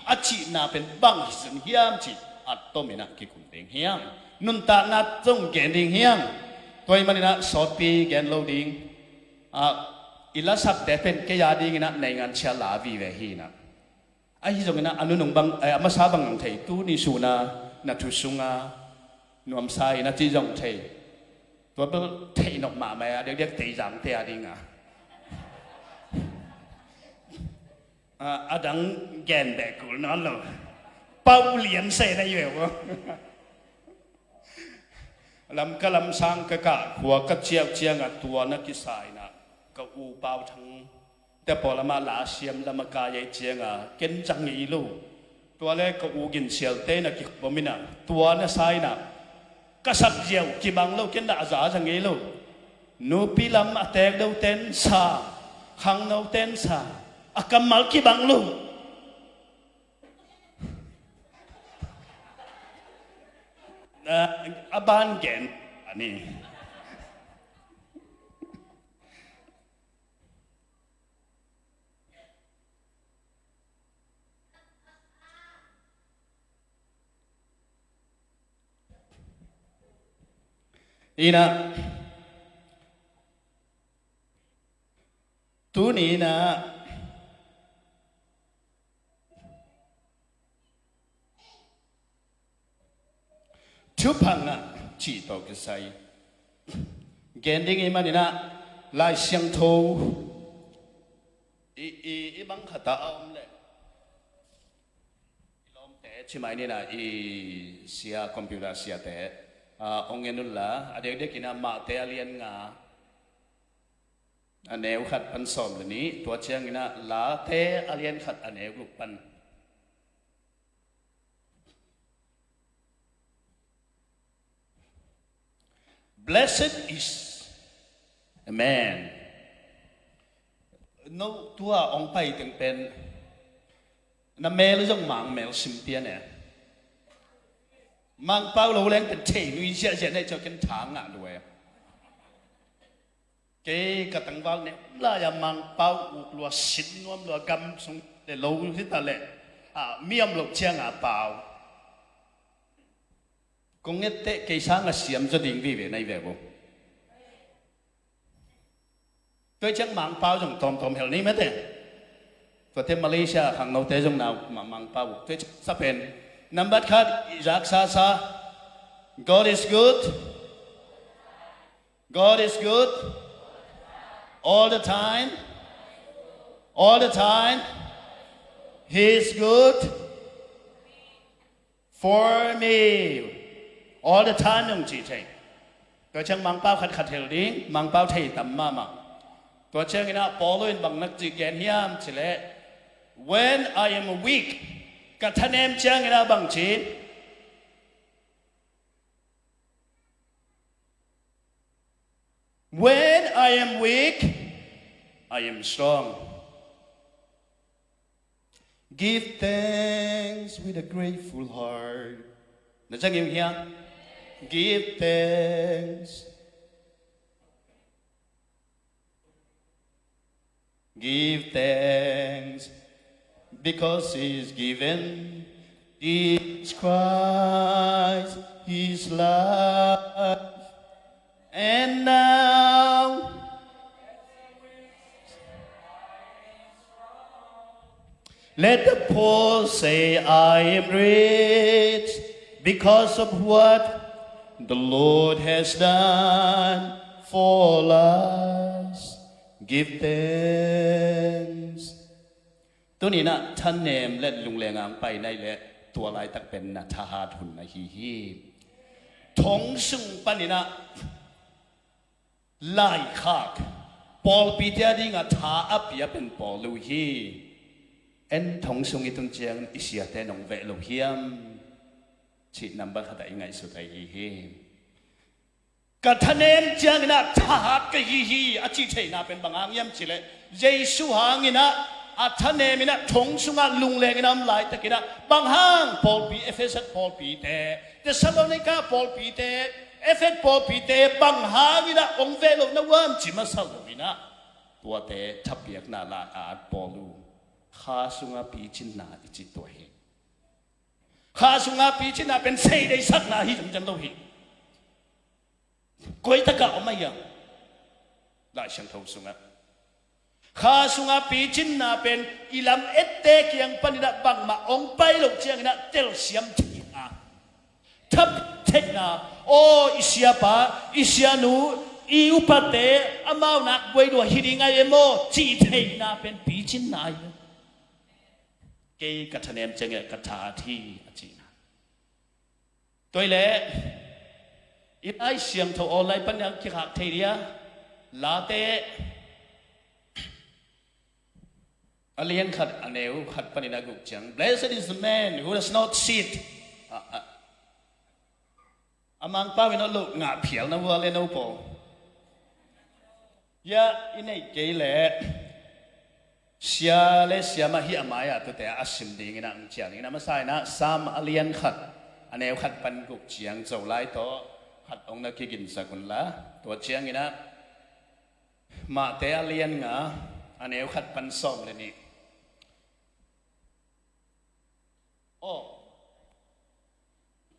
Speaker 1: อาชีนาเป็นบังสินเฮียมจีอัตโตเมนะกิคุนดิ้งเฮียมนุนตานัดจงแกนดิ้งเฮียงตัวมันนี่นะสอดปีแกนโลดิ้งอิลาสักแต่เป็นแกยาดิ้งนะในงานเชลาวีเวฮีนะไอ้ที่ตรงนั้นอนุนงบังมาซาบังไทยตูนิสูนานัทุสุงานวมไซนัที่จงไทยตัวเป็นไทยนกมาไหมเด็กๆตีจังเทียดิ้งดังแกนแบกกูนั่นเลยเป้าเหรียญเสได้อยู่วะลำกะลำสังกะกะหัวกะเจียวเจียงตัวนักกิสายนะก็อูเป้าทั้ง แต่พอละมาลาเสียมละมากายเจียงเก็นจังอีลูตัวเล็กก็อูกินเสียลเต้นะกิบมินะตัวน่ะไซนะก็สักเจียวกิบังลูเก็นด่าจ่าจังอีลูนูปีลำแตกเดาเต้นซาขังเดาเต้นซาอากำมัลกิบังลูบานเกนอันนี้อีนะตัวนี้นะชุบพังนะจีโตกษัยเกณฑ์ดิ้งอีมันนี่นะลายเสียงโทอีบังขัดตาอมเลยลมแต่ใช่ไหมนี่นะเสียคอมพิวเตอร์เสียแต่องเงินุลละเด็กๆกินมาเตะเลียนงาอันเนวขัดปันสอมเลยนี้ตัวเชียงกินลาเตะเลียนขัดอันเนวลูกปันBlessed is a man โน้ตัวองไปถึงเป็นน้ำเมลจงมังเมลสิมเตียเนี่ยมังเป้าเราเล่นเป็นเทนุยเสียเสียในเจ้ากันทางด้วยเก๋กระตังวัลเนี่ยลายมังเป้าอุกลัวสินนวมลัวกำสงเดลูที่ตะเล่เมียมหลบเชียงเปล่ากงเงตเตะเกษางเสียมจะดิ่งวิเวในเวบุตัวเชียงมังเป้าจงทอมเฮลนี่ไหมเต้ตัวเทมาเลเซียขังเราเตะจงนาวมังเป้าตัวสเปนนับบัดคัดรักษาซา God is good God is good all the time He is good for me all the time ยงจีเชงตัวเชียงมังเป้าขัดเฮลดิ้งมังเป้าเทตัมมาตัวเชียงนี่นะปอลุนบังนักจีแกนยามเฉล when I am weak กับท่านเอ็มเชียงนี่นะบังจี when I am weak I am strong give thanks with a grateful heart นั่นจะยิ่งเฮีย give thanks Give thanks because He's given Jesus Christ His life, and now let the poor say, I am rich because of what the Lord has done for us.Give thanks ตัวนี้นะท่านเนมและลุงแรงางไปในและตัวลายตักเป็นนะทหารหุ่นนะฮีทงซึ่งปันนี่นะไล่ขากปอลปีเดียดิ้งท้าอับยาเป็นปอลูฮีเอ็นทงซึ่งอีตุนเจียงอิเสียแต่นองเวลูฮีมชีนับบัตรได้ไงสุดท้ายฮีกัทเนมจังนะทหารก็ฮีอาชีพน่ะเป็นบางอย่างสิเลยเยซูหางนะอาทเนมินะทงสุงลุงเลงน้ำลายตะกินะบางห้างปอลปีเอฟเอสปอลปีเตเดซาโลนิกาปอลปีเตเอฟเอสปอลปีเตบางห้างนะองเวลนวันจิมาซาลูนะตัวเตทับเบียกนาลาอาปอลูข้าสุงปีจินนาอิจิตัวเฮข้าสุงปีจินนาเป็นเซได้สักนาฮิจังโลหิกุยตะกะออกมาอย่างได้เสียงทงสุงะข้าสุงะปีจินนาเป็นอิลำเอตเตกยังปนิดาบังมาองไปหลงเจียงนะเตลเสียมทีอาทับเทนาโออิเสียปาอิเสียนูอิอุปเตอมาวนักไว้ด้วยฮิริงไอโมจีเทนาเป็นปีจินนายเกยกัทเนมเจงกัทาที่จีนาตัวเล่อีไอเสียงทออไลปัญญาคิดหักเทียลาเต alien khat aneu khat panina guk chang blessed is the man who does not sit amang pa win lo nga phial na wa le no po ya inai ke le sia le sia ma hi amaya to te asim ding ina ang chiang ina ma sai na sam alien khat aneu khat pan guk chiang zo lai to khat ong na ki gin sakun la to chiang ina ma te alien nga aneu khat pan som le ni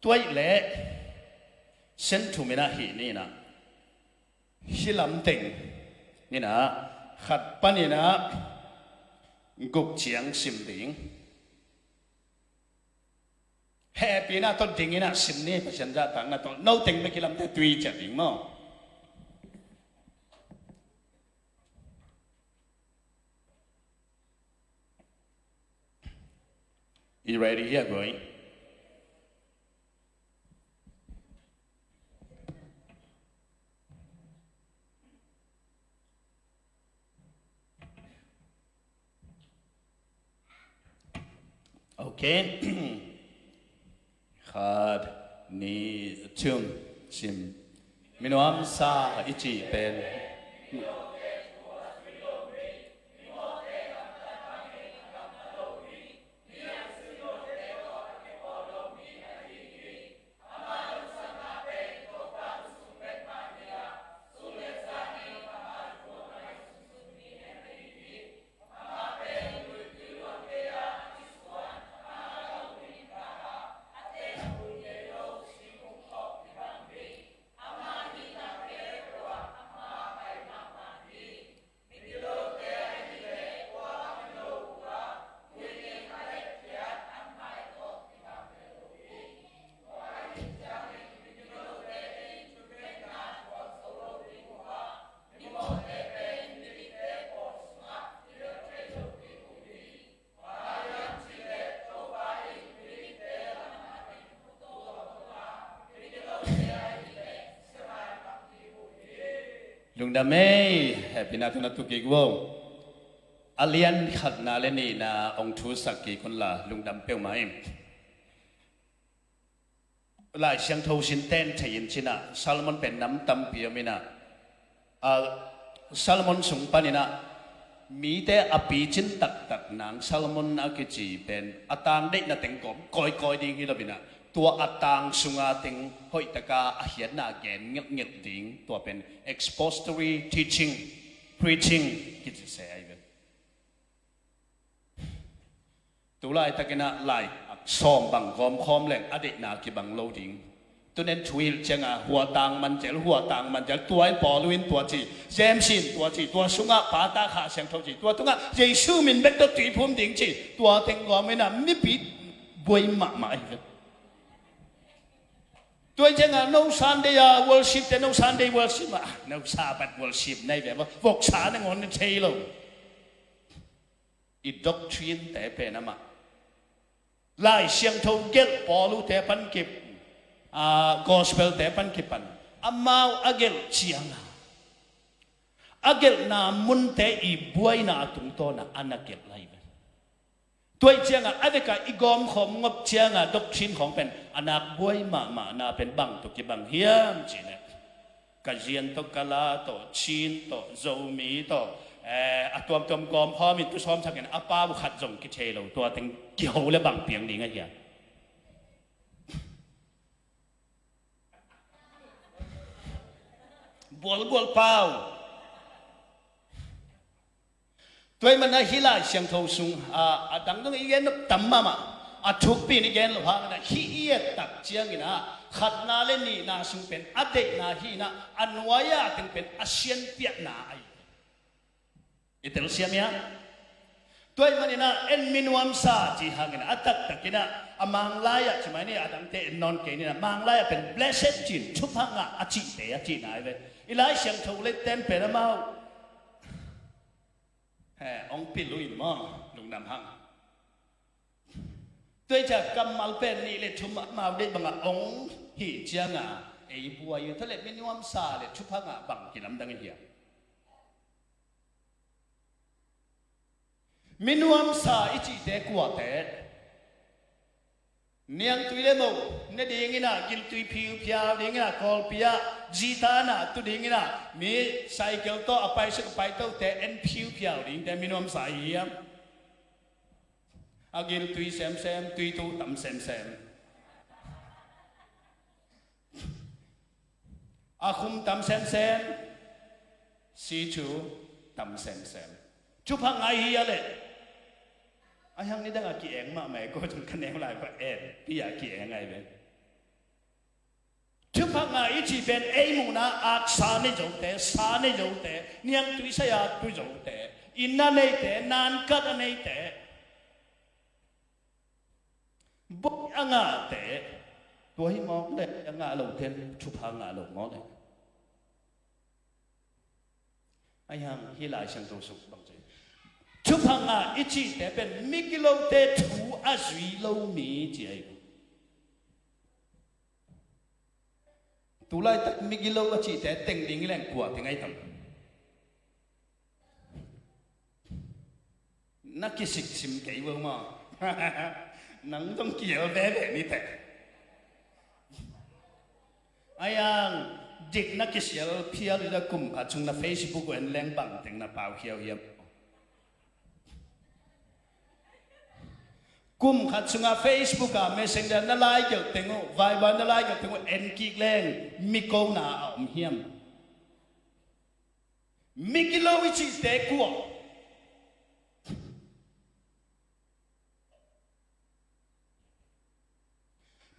Speaker 1: ตัวเล่เส้นทุ่มนะฮีนี่นะฮิลำติงนี่นะขัดปนี่นะกุกเชียงสิมดิงแฮปปี้นะต้นดิงนี่นะสิมนี่ประชันจะต่างนะต้นโน้ติงไม่กี่ลำแต่ตุยจัดดิงมั้ง You ready here, going? Okay. Khad ni chung sim. Minuam sa ichi pen. Lung damai happy na tu na tu kigwo alien khat na le ni na ong thu sakki kon la lung dam peu mai lai siang thâu sin ten thayin china Salmon pen nam tam piamina Salmon sung panina mi te api chin tak tak nang Salmon akichi pen atang de na tengkom koi koi ding hi lobinaตัวอัตางสุงาติงหอยตะกาอาเหียนนาแกนเงียบเงียบดิงตัวเป็น expository teaching preaching กิจเสียอีกตัวไล่ตะกินะไล่ซ้อมบังคอมคอมแหล่งอดีตนากิบังโลดิงตัวนั้นช่วยเจ้าหัวต่างมันเจลหัวต่างมันเจลตัวไอ้ปอลุนตัวจีเจมสินตัวจีตัวสุงาปาตาขาเสียงเท่าจีตัวตุงะเยซูมินเบ็ดตัวตีพุ่มดิงจีตัวเต็งกอไม่น่ะมิปิดบวยหมาอีกตัวเจ้า no Sunday worship แต่ no Sunday worship no Sabbath worship ในแบบว่าวกษาในงอนในเทโลอีด็อกทรีนแต่เป็นอะไรไล่เสียงทูเกลปอลูแต่ปันเก็บgospel แต่ปันเก็บปันอามาอเกลเชียงอเกลนามุนแต่อีบวยนาตุงโตนะอันนักเก็บไล่ตัวเจ้าอะไรกันอีกอมของงบเจ้าด็อกทรีนของเป็นอนาคบวยมานาเป็นบังตุกิบังเฮียมจีเนกะเจียนตกลาโตชินโตโจมีโตตัวกอมพ่อมีตัวซ้อมสักอย่างอาป้าบุขัดจงกิเชโลตัวถึงเกี่ยวและบังเปียงนี่ไงเฮียบัวเป้าตัวมันน่ะฮิลาเสียงโทซุงดังตรงอีกอย่างตั้มมาทุกปีนี่แกนหลวงนะฮีเอตักเจียงนี่นะขัดนาเลนี่นาซุงเป็นอเดนาฮีนะอันวายาถึงเป็นอาเซียนเปียนาไออิตาลีเซียมีฮะตัวมันนี่นะเอ็นมินวามซาจีฮังนี่นะอัตตักนี่นะมังลายะใช่ไหมนี่ดังเตนอนเกนี่นะมังลายะเป็น blessed จีนชุบพังอ่ะอาจิเตะอาจินายเว้ยอีไลเสียงโทเลเต็มเป็นมาองปิลุยมั่งลุงนำหังตัวจากกำมัลเป็นนี่เลยชุมมาได้บังองหีเจียงไอ้บัวอยู่ทะเลไม่นิวมซาเลยชุบพังบังกินน้ำดังเหี้ย
Speaker 7: มินวมสาอิจิเตกัวเตเนียงตุยเลโมเนดีงินะกินตุยพิวพิาวดีงินะคอลพิยาจีตานะตุดีงินะมีไซเคิลโตอไปสักไปโตเตเอ็นพิวพิาวดีแต่มินวมสาเฮียมอากินตุยเซมเซมตุยตูตัมเซมเซมอาคุมตัมเซมเซมซีจูตัมเซมเซมจุพังไอเฮียเลยไอ้ยังนี่ได้กี่เองมาไหมก็จนคะแนนหลายกว่าพี่อยากกี่เองไงเป็นทุกพังงาอีจีเป็นมุนาอักษาในโจเตสาในโจเตนี่ยังตุยสยามตุยโจเตอินนั่นในเตนานกัดในเตบุกอ่างาเตตัวให้มองเลยอ่างาหลงเทนทุกพังงาหลงมองเลยไอ้ยังที่หลายเชิงตัวสุขบางทีทุกพังงาอีจีแต่เป็นมิกิโลเตทูอาจุยโลมีเจียตุลาตักมิกิโลอาจีแต่เต็งดิ่งแรงกว่าถึงไงทำนักกิสิกสิมเกี่ยวมานังต้องเกี่ยวแบบนี้แต่ไอ้ยังเด็กนักกิสิลเพียร์ละกุมอาจุงในเฟซบุ๊กเห็นแรงบังถึงในป่าวเขียวเยี่ยมกุมขัดสุงาเฟซบุ๊กอะเมสเซนเจอร์นั่นไลค์เกี่ยวถึงไวบ์นั่นไลค์เกี่ยวถึงเอ็นกิกแรงมิโกนาอมเฮียมมิกิโลวิชิเตกัว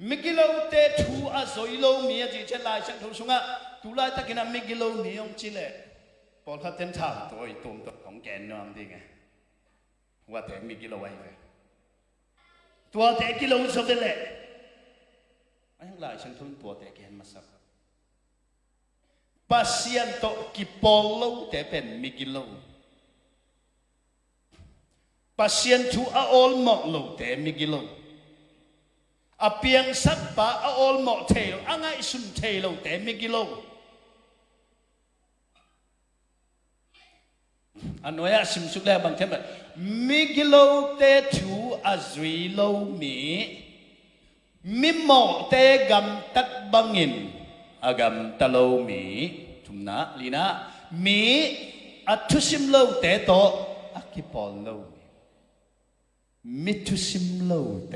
Speaker 7: มิกิโลเตทูอาโซอิโลมีอะจีเชลายฉันทุสุงาตุลาตะกินามิกิโลนิยมจิเลพอเขาเต้นท่าตัวอีตุ่มตัวของแกนนอมดีไงว่าแต่มิกิโลไว้เลยตัวแต่กิโลสุดเลยไอ้ทั้งหลายฉันทุนตัวแต่แกนมาสักปัสยันโตกิปอลโลแต่เป็นมิกิโลปัสยันทูอาออลหมอกโลแต่มิกิโลอาเปียงสักปะอาออลหมอกเทลอ่างไงสุนเทลแต่มิกิโลอันนี้สิมสุดแล้วบางทีแบบมิกิโลเตทูอาจุยโลมีมิโมเตกัมตัดบังอินอากัมตะโลมีทุมนะลีนะมีอัตุสิมโลเตโตอากิปอลโลมิตุสิมโลเต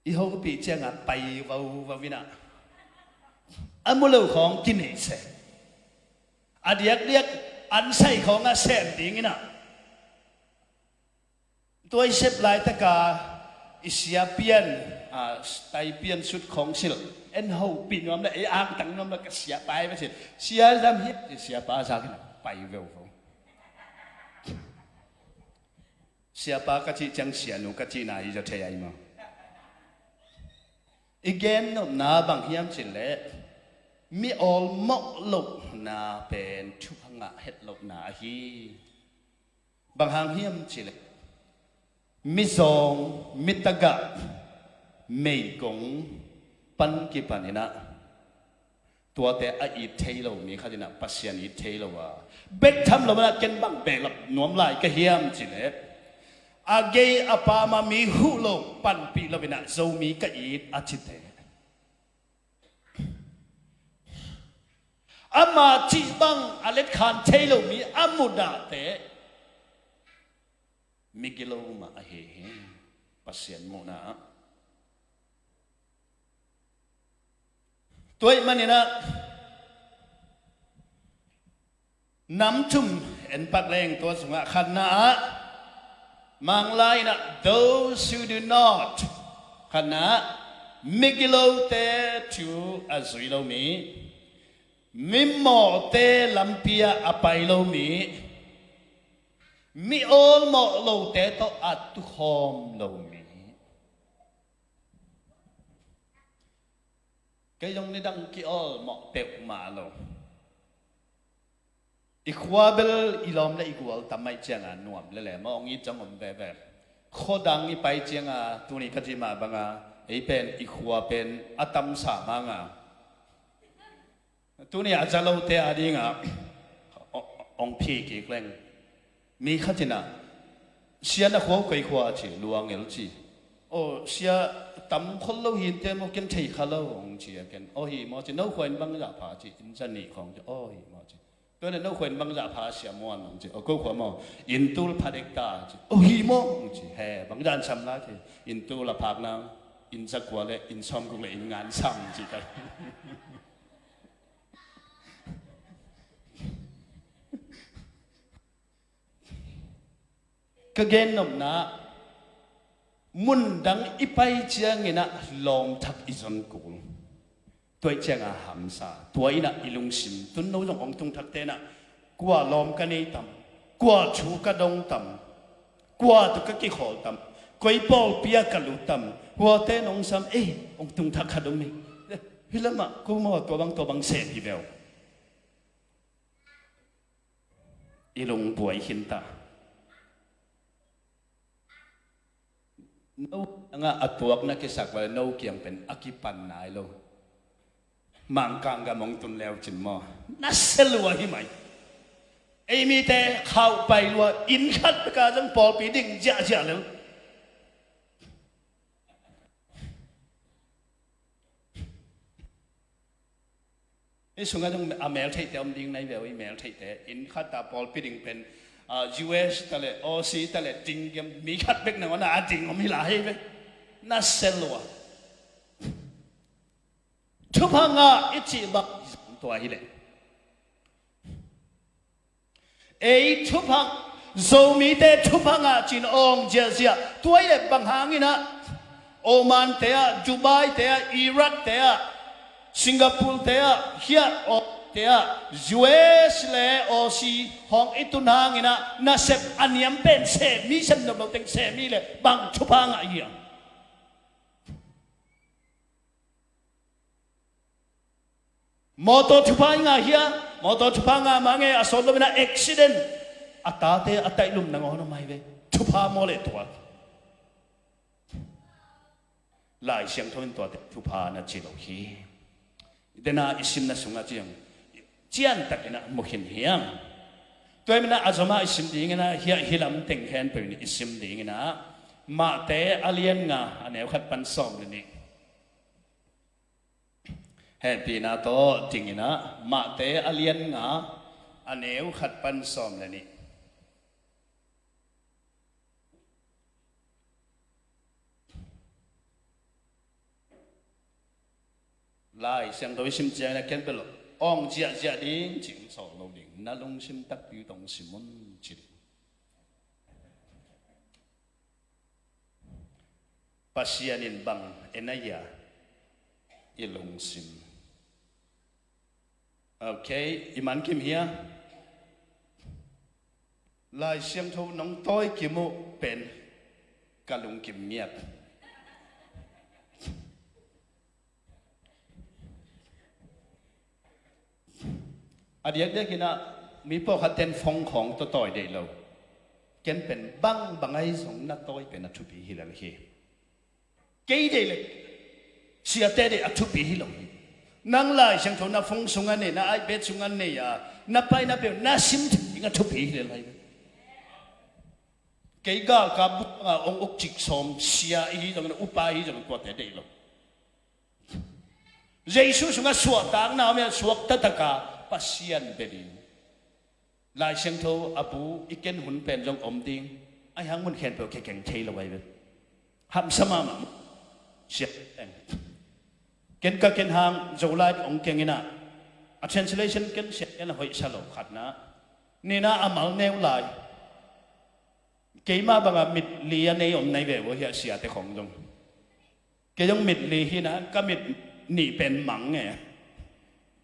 Speaker 7: อีหกปีเจ้าไปวาววินะอันมุโลของกินเอเซอดีตเรียกอันใส่ของอาเซนดิ้งนะตัวเชฟลายตะกาอิสยาเปียนไตเปียนสุดของสิลเอ็นหูปีนวมเลยอ่างตั้งนวมเลยก็เสียไปไม่ใช่เสียจำฮิตเสียป้าสักนะไปเวลเสียป้าก็จีจังเสียหนูก็จีนายจะเทียมมาอีกแกนนนาบางยามสิเลมีออลมอกลกนาเป็นชุพังะเฮ็ดลกนาฮีบางหางเฮียมสิเลมิซองมิตกะเมยกงปันกิปันินะตัวแต่อีเทโลมีข้าดินะปัสยานีเทโลวะเบ็ดทำเราไม่เก็นบังเบลับนวมลายก็เฮียมสิเลอาเกยอาปามามีหูโลปันปีเราเป็นอะโซมีก็อีอาชิเตอามาจีบังอเล็กคานเทโลมีอามุดาเตมิกิโลมาเฮปัสยันโมนาตัวมันนี่นะน้ำชุ่มเอ็นปักแรงตัวสุงะขันนะมังไลนะ those who do not ขันนะมิกิโลเตทูอาซุยโลมีมิโมเตลัมพิอาอภัยโลมีมิโอลโมโลเตโตอัตุฮอมโลมีก็ยังนี่ดังกิโอลโมเตอมาโลอีกว่าเบลอีลอมและอีกว่าทำไมเจียงอ่ะนวมเลยแหละมองงี้จังผมแบบโคดังอีไปเจียงอ่ะตัวนี้ก็จะมาบังอ่ะไอเป็นอีกว่าเป็นอัตมสามังอ่ะตัวนี้อาจจะเราเตะอะไรเงี้ยองพี่กี่แกล้ง มีข้าจินะเสียนักหัวไกขวาจีลวงเอลจีโอ้เสียตั้มคนเราหินเต็มกันใช้ข้าเราองจีกันโอ้ยมอจีน้องควรบังจะพาจีอินจันนี่ของจีโอ้ยมอจีตัวนั้นน้องควรบังจะพาเสียมวนองจีโอ้ก็ขวามออินตูลพาเด็กตาจีโอ้ยมองจีเฮ่บังจันซ้ำละจีอินตูลพากน้ำอินจักว่าเลยอินซ้อมกุเลยอินงานซ้ำจีกันก็เกณฑ์นมนะมุนดังอีไปเจียงนะลองทักอีจนกูตัวเจียงอาหามซาตัวอีน่ะอีลุงซิมตุนโน้ตองตุงทักเตนะกว่าลอมกันในต่ำกว่าชูกระดงต่ำกว่าตุกกิขอต่ำกวยปอลเปียกะลุต่ำหัวเตนองซ้ำองตุงทักขดมฮิลามะกูมอตัวบังเสกอีเวลอีลุงป่วยหินตาโน้nga atuak na kisak wala no kiyang pen akipan na ilo mangkang gamong tunlew chin mo naselwa himay ay mi te khao pai lua in khat ka jang pol pi ding ja loไอ้สุงกันต้องอเมริกาที่อมดิ้งในแบบอเมริกาที่อินขัดตาพอลปิดดิ้งเป็นUS แต่ละออซีแต่ละจริงยังมีขัดเบกหนึ่งวันน่ะจริงผมมีหลายเว้ยน่าเซลล์ทุกพังอ่ะอิจิบักตัวฮิเลไอ้ทุกพังโซมีแต่ทุกพังอ่ะจีนองเจียเซียตัวฮิเลบางหางนี่นะโอมานเตะดูไบเตะอิรักเตะสิงคโปร์เตะเฮียโอเตะ US เลยโอซีห้องอิตุนางนะน่าเสพอันยังเป็นเสพมีฉันนำเราเต็งเสพมีเลยบางทุพังอะไรอย่างมอเตอร์ทุพังอะไรมอเตอร์ทุพังอะไรมังเออสอนเราเป็นอุบัติเหตุอัตตาเตะอัตตาลุ่มนังอ๋อน้ำไม่เว้ทุพังโมเลตัวหลายเสียงทุนตัวทุพังน่ะจีโลฮีเดน่าอิสิมน่ะสุงอาจียงเจียนตักนะมุขินเฮียงตัวมันน่ะอาจมาอิสิมดีงี้นะเฮียฮิลำเต็งแฮนเป็นอิสิมดีงี้นะมาเตะอเลียนงาอันนี้ขัดปันส่งเลยนี่เฮ้ปีน่าโตจริงนะมาเตะอเลียนงาอันนี้ขัดปันส่งเลยนี่ไล่เสียงโดยสิมเจียนะเกินไปหรอกองเจียดิ้งจิงสองเราดิ้งนั่งลงสิมตักปิวตรงสิมุนจิตปัสยานินบังเอ็นายาอิลงสิมโอเคอิมันคิมเฮียไล่เสียงโทน้องต้อยกิมุเป็นกะลุงกิมเมียบอดีตเด็กนะมีพวกขัดเต้นฟงของตัวต่อยเดียวเราเกณฑ์เป็นบางไอ้สงนักต่อยเป็นอัตุปีฮิลล์เฮเกย์เดียวเลยเสียเตะเดอัตุปีฮิลล์นั่งไล่เสียงโทนักฟงสงอันนี้นะไอเบสสงอันนี้นับไปนับเดียวนับซิมถึงอัตุปีฮิลล์เลยเกย์ก้าวกับองค์อุกจิกสมเสียอีตรงนั้นอุปาอีตรงนั้นกวาดเดียวเราเยซูสงสวดต่างน้ำเนี่ยสวดตะกาปัสยันเบลีลายเชียงโทอบูอีกเกนหุ่นเป็นจงอมดิงไอ้หางมันแขนเปล่าแข็งเทลไว้เป็นหัมสมามเสียเองเกนกับเกนหางโจไลด์องเกงินะa translation เกนเสียนหอยฉลองขัดนะนี่นะอามัลเนวลายเกี่ยมาบังมิดลีอันนี้อมในเววเฮียเสียแต่ของจงเกี่ยงมิดลีฮีนะก็มิดหนีเป็นหมังไง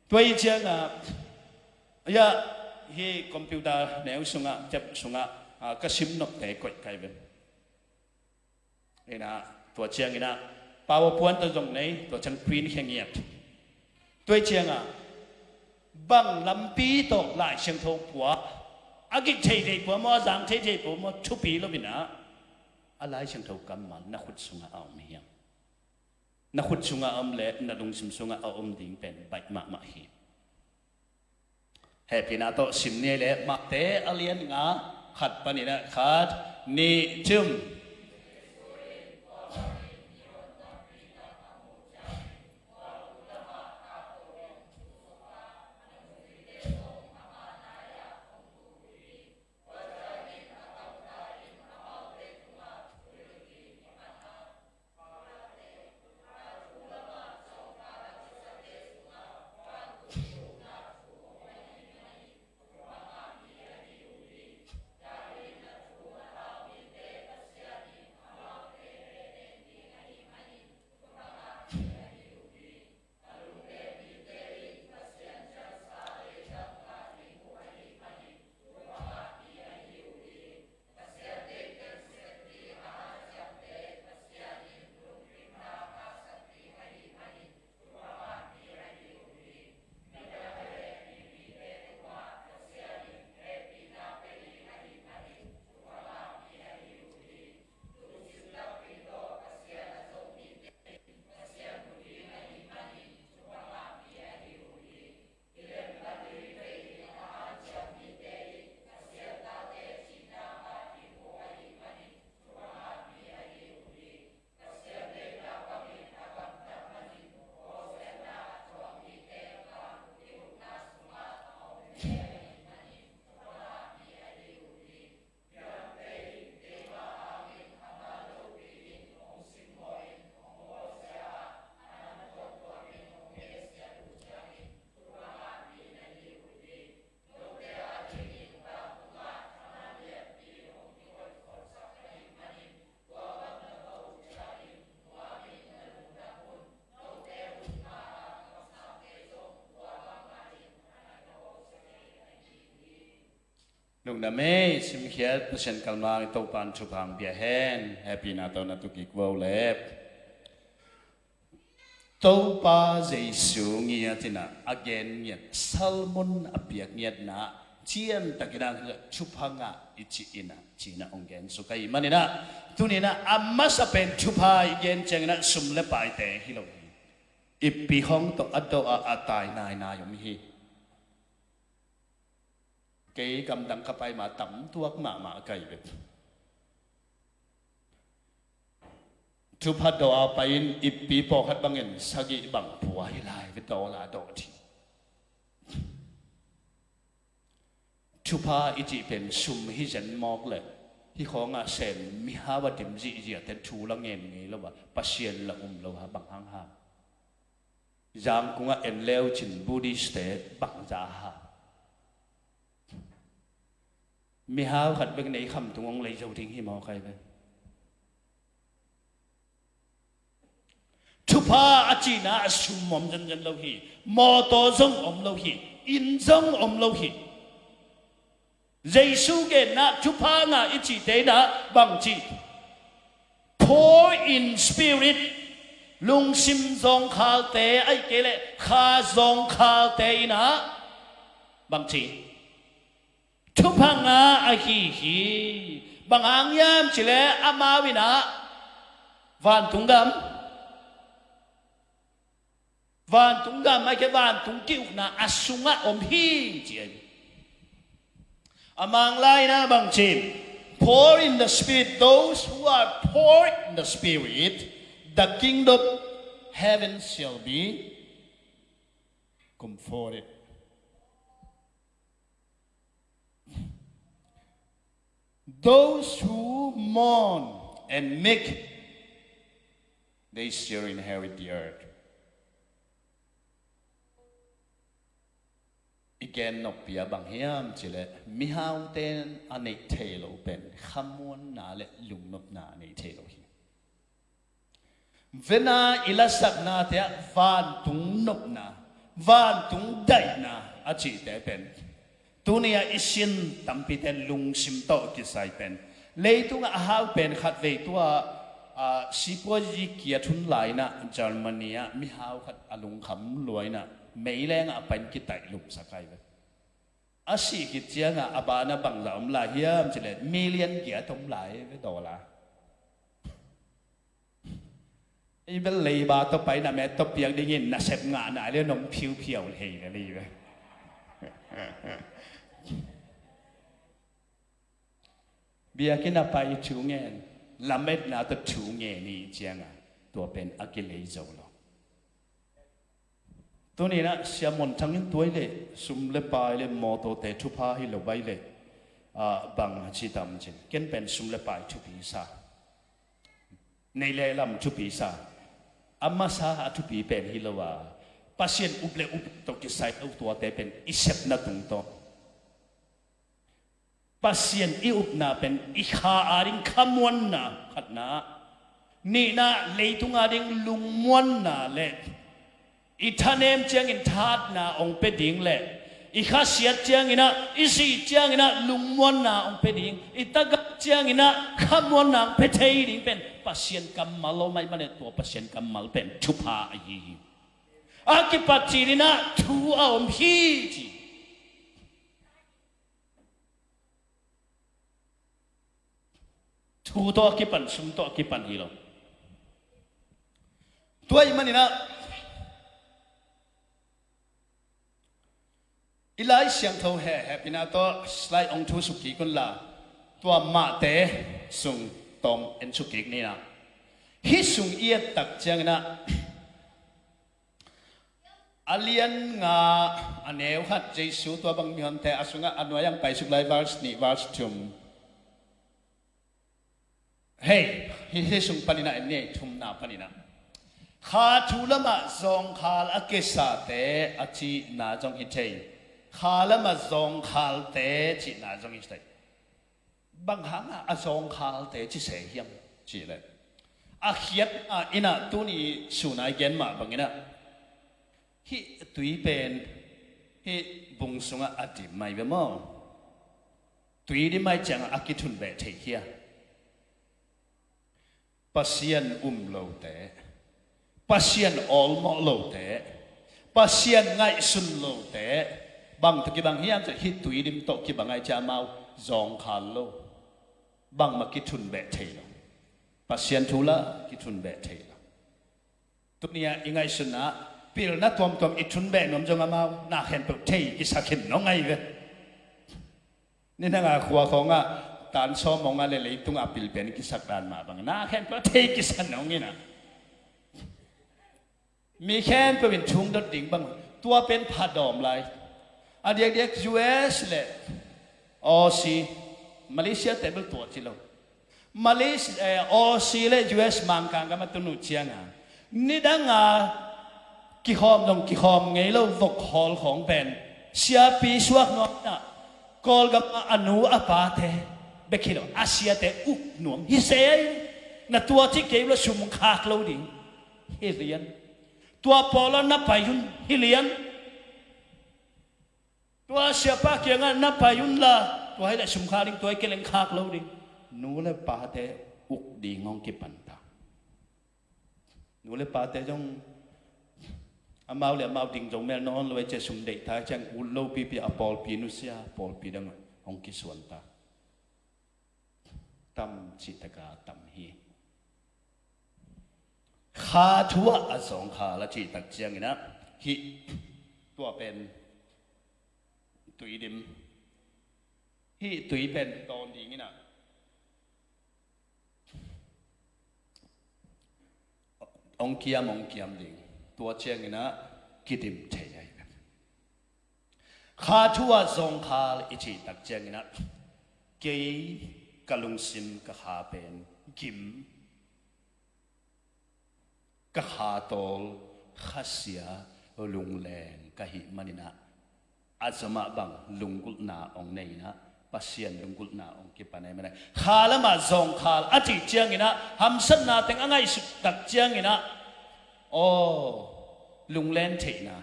Speaker 7: ตัวอีเจ้าน่ะยาฮีคอมพิวเตอร์แนวสุงะจับสุงะก็ซิมนกแต่กดใครเป็นนี่นะตัวเชียงนี่นะ PowerPoint ตัวตรงนี้ตัวจังพรินแข่งเงียบตัวเชียงบังลำปีตกหลายเชียงทงผัวอากิเทเทผัวมอสังเทเทผัวมอชุปีแล้วเป็นนะอะไรเชียงทงกันมันนักขุดสุงะเอาไม่ยังนักขุดสุงะอมเละนักลงสิมสุงะเอาอมดิ่งเป็นใบมะฮีเฮปีนาโตสิมเนี่ยเละมาเตอเลียนงา ขัดปนินะขัดนี่จุมลุงดามีสิมเขียดเช่นกันมาในตัวปันชุพังเบียแฮนแฮปปี้นาตอนนั้นตุกิกวอลเล็บตัวป้าเจสูเงียตินะอเกนเงียซัลมอนอเปียกเงียนะเจียนตะกินังชุพังอ่ะอิจิอินะจีน่าองเกนสุกัยมันนี่นะตุนี่นะอามาสเป็นชุพายเกนเจงนะสุมเลปายแต่ฮิโลอิปีห้องตัวอัดโตอาตายนายนายมฮีเกี่ยกำดังเข้าไปมาต่ำตัวมาไกลเป็ดทุบพัดดาวไปอิปปีปอขัดบังเงินสกิบังผัวให้ลายไปดอลาดอทีทุบพาอิจิเป็นซุ่มฮิจันมอกเลยที่ของอาเซนมิฮาวดิมจีเจียแต่ชูละเงินงี้แล้วว่าปัสเซียนละเราหาบังฮังฮาจางกุงเอ็นเลวจินบูดิสเตบังจาฮามีหาวขัดเป็นไหนคำตรงองเลยเจ้าทิ้งให้มอใครไปทุพาอาจีน่าสุมอมจันเราฮีมอโตซงอมเราฮีอินซงอมเราฮีเจสุเกน่าทุพางาอิจิเตน่าบังจี pour in spirit ลุงซิมซงคาเตไอเกเลคาซงคาเตน่าบังจีทุพังอาฮีบางอังยามจิเลอามาวินาวันตุงกำไม่แค่วันตุงกิ้วนะอาสุงะอมฮีเจียนอามังไลนะบางจิม pour in the spirit those who are poor in the spirit the kingdom heaven shall be comforted those who mourn and make they shall inherit the earth. Again, no pia bang hiam chile mihau ten ane thelo pen khamon na le lungnop na ane thelo hi. Vena ilasak na te van tung nop na van tung dai na achi te pen. Tunia isin tampiten lung simto kisai pen. Leitung ahau pen khat ve tua sipoji kia thun lai na Germania mihau khat alung kham loi na meileng apan kitai lung sakai ve. Asi kitjanga abana bangla la hiam chile million kia tom lai ve dollar. I bên lì bà tôi phải là mẹ tôi biết đi nhìn là sẹp ngã nãy lên nông phiêu phiêu hề là lì vậy. เบียกินไปถูเงินลำเม็ดนาตัวถูเงินนี่เจียงตัวเป็นอากิเลสโลตัวนี้นะเสียมนทั้งนี้ตัวเลยสุมเลปายเลยมอโตเตทุพาฮิโลไว้เลยบังชิตามจินเกินเป็นสุมเลปายทุปีซาในเลลำทุปีซาอามาซาทุปีเป็นฮิโลวาปัสยันอุบเลอุบตกิสัยเอาตัวเตเป็นอิเซปนาตุงโตปัสยันอิอุบนาเป็นอิขาอาริงขมวนนาขัดนานี่นะเลยตุงอาริงลุงมวนนาเล่อิทานเอมเจียงอินทัดนาองเปดิงเล่อิข้าเสียเจียงอินะอิสิเจียงอินะลุงมวนนาองเปดิงอิตากเจียงอินะขมวนนาเปเทยดิงเป็นปัสยันกัมมัลโลไม่มาเนี่ยตัวปัสยันกัมมัลเป็นชุพาอีอากิปัจจีนี่นะทูเอาอมฮีจีทูตัวกิปันสุมตัวกิปันฮีโร่ตัวอีมันนี่นะอีไลเสียงเท่าแห่พี่นาตัวสไลด์องทูสุกีกุนลาตัวมาเตสุงตองเอ็นสุกีนี่นะฮิสุงเอียตักเจียงนะอาเลียนงาอันเอวฮัดเจสูตัวบางมีคนแต่อาสุงะอันวายังไปสุกไลวาร์สนี่วาร์สทุมเฮ้ยฮิสุงปนินะเอ็นเนี่ยทุมนาปนินะข้าทูละมาซองข้าละเกษาเตอจีนาจงฮิเทข้าละมาซองข้าเตจีนาจงฮิเทบางครั้งอาซองข้าเตจีเสียมจีเลยอาเขียดอินะตัวนี้สุนัยเกณฑ์มาบางอินะฮิตุยเป็นฮิบุงสุงะอดีไม่เบมอตุยดิไม่จังอากิทุนเบเทียปัสยันโลเตปัสยันออลมอโลเตปัสยันไงสุนโลเตบางตะกี้บางเฮียนจะฮิตุยดิมโตกี้บางไงจะมาจองขาโลบางมากิทุนเบเทียปัสยันทุละกิทุนเบเทียตุนี้ยังไงสุนะปีละตัวมอิทุนแบนมจงอามาหน้าเห็นเปิดเทยกิสักเห็นน้องไงเว้ยนี่นั่งขวาของตานซ้อมมองอะไรเลยตุงอาปิลเป็นกิสักดานมาบางหน้าเห็นเปิดเทยกิสักน้องนี่นะมีแค่เป็นชุงดดดิ่งบางตัวเป็นผัดดอมเลยเด็กUS เลยออซีมาเลเซียแต่เป็นตัวจิโลมาเลเซียออซีเลย US มังกังก็มาตุนุเชียงนี่ดังกิฮอมลงกิฮอมไงเราวกฮอลของเป็นเสียปีสวกนอกนะกอลกับอนุอาปาเตเบคิโลอาเซียเตอุกหนวมฮิเซยนะตัวที่เกี่ยวกับชุมคากเราดิ่งฮิเลียนตัวปอลนับไปยุนฮิเลียนตัวเสียปากเกี่ยงนับไปยุนละตัวให้ได้ชุมคาดิ่งตัวให้เกี่ยงคากเราดิ่งนู้เลยปาเตอุกดิ่งงงกิปันตานู้เลยปาเตจงอามาเลยอามาดิ่งจงแม่นอนเลยจะสุ่มเด็กท้ายจังอุลโลปีอปอลปีนุเซียปอลปีดังองกิสวนตาตั้มจิตกาตั้มฮีข้าทัวอสองข้าละจิตตักเจียงนะฮีตัวเป็นตุยดิมฮีตุยเป็นตอนดิ่งนะองเกียมดิ่งตัวเชียงนะกิดิมเทียข้าทัวซองข้าอิจิตักเชียงนะเกยกะลุงซิมกะขาเป็นกิมกะขาโตลข้าเสียลุงแรงกะหิมันนะอาจจะมาบังลุงกุลนาองในนะปัสยันลุงกุลนาองกิปันในมันข้าละมาซองข้าอิจิเชียงนะฮัมสันนาเต็งอะไรสุดตักเชียงนะโอ้ลุงเล่นเทนะ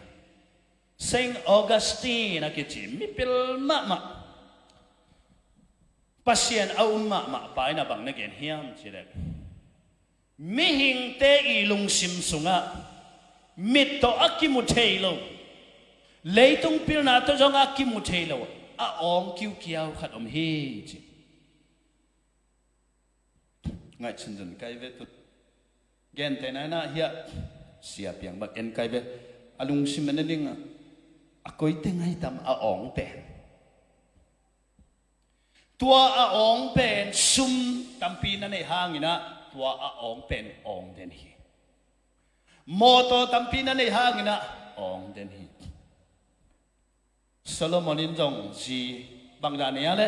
Speaker 7: เซนต์ออกัสตินนะกิจิมิเปิลมาปัสยันเอามาไปนะบังนักเรียนเฮียมจีเด็กมิหิงเตอีลุงซิมสุงะมิตโตอักกิมุเทโลเลยตุงปิลนาโตจงอักกิมุเทโลองคิวเกียวขัดเฮจีไงฉันจนใกล้เวทุเกณฑ์แต่นั้นนะเฮียเสียเพียงบักเอ็นไกเบอลุงซิมันนิ่งอ่ะก็อีเต็งให้ทำองเป็น ตัวอาองเป็นซุมตัมปีนั่นในห้างนะตัวอาองเป็นองเดนฮีโมโตตัมปีนั่นในห้างนะองเดนฮีโซโลมอนินจงจีบางดานีอะไร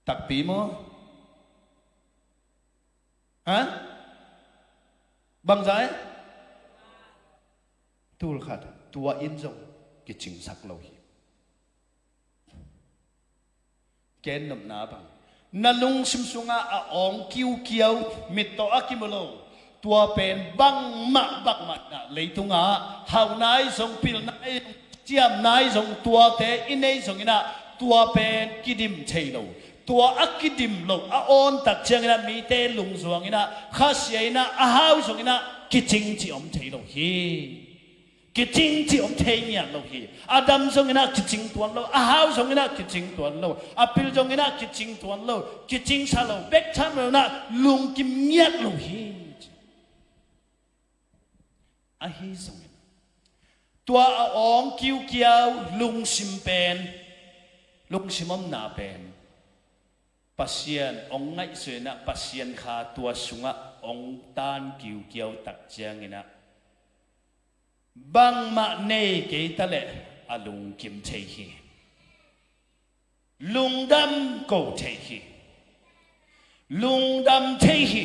Speaker 7: ตักปีโมฮะบางใจตูลขัดตัวอินจงกิจจิงสักโลหิเกณฑ์นำนาบังนั่นลุงซิมซุงอาองคิวเกียวมิตโตอากิมโลตัวเป็นบังมะนะเลยตุงอาหาวนายส่งปิลนายเจียมนายส่งตัวเตอินเนยส่งนะตัวเป็นกิดิมเชยโลตัวอักกิดิมโลอาออนตักเชียงนะมีเตลุงสวงนะข้าเสียนะอาหาวส่งนะกิจิงจิอมเชยโลฮีกิจิงจิอมเทเนี่ยโลฮีอาดัมส่งนะกิจิงตัวโลอาหาวส่งนะกิจิงตัวโลอาปิลส่งนะกิจิงตัวโลกิจิงซาโลเบกทามโลนะลุงกิมเมียโลฮีอาฮีส่งตัวอาองคิวเกียวลุงซิมเป็นลุงซิมอมนาเป็นปัสยันองไงสวยนะปัสยันขาตัวสุงะองตานคิวเกียวตักเจียงนะบังมาเนเกตะเลอาลุงกิมเทฮีลุงดำโกเทฮีลุงดำเทฮี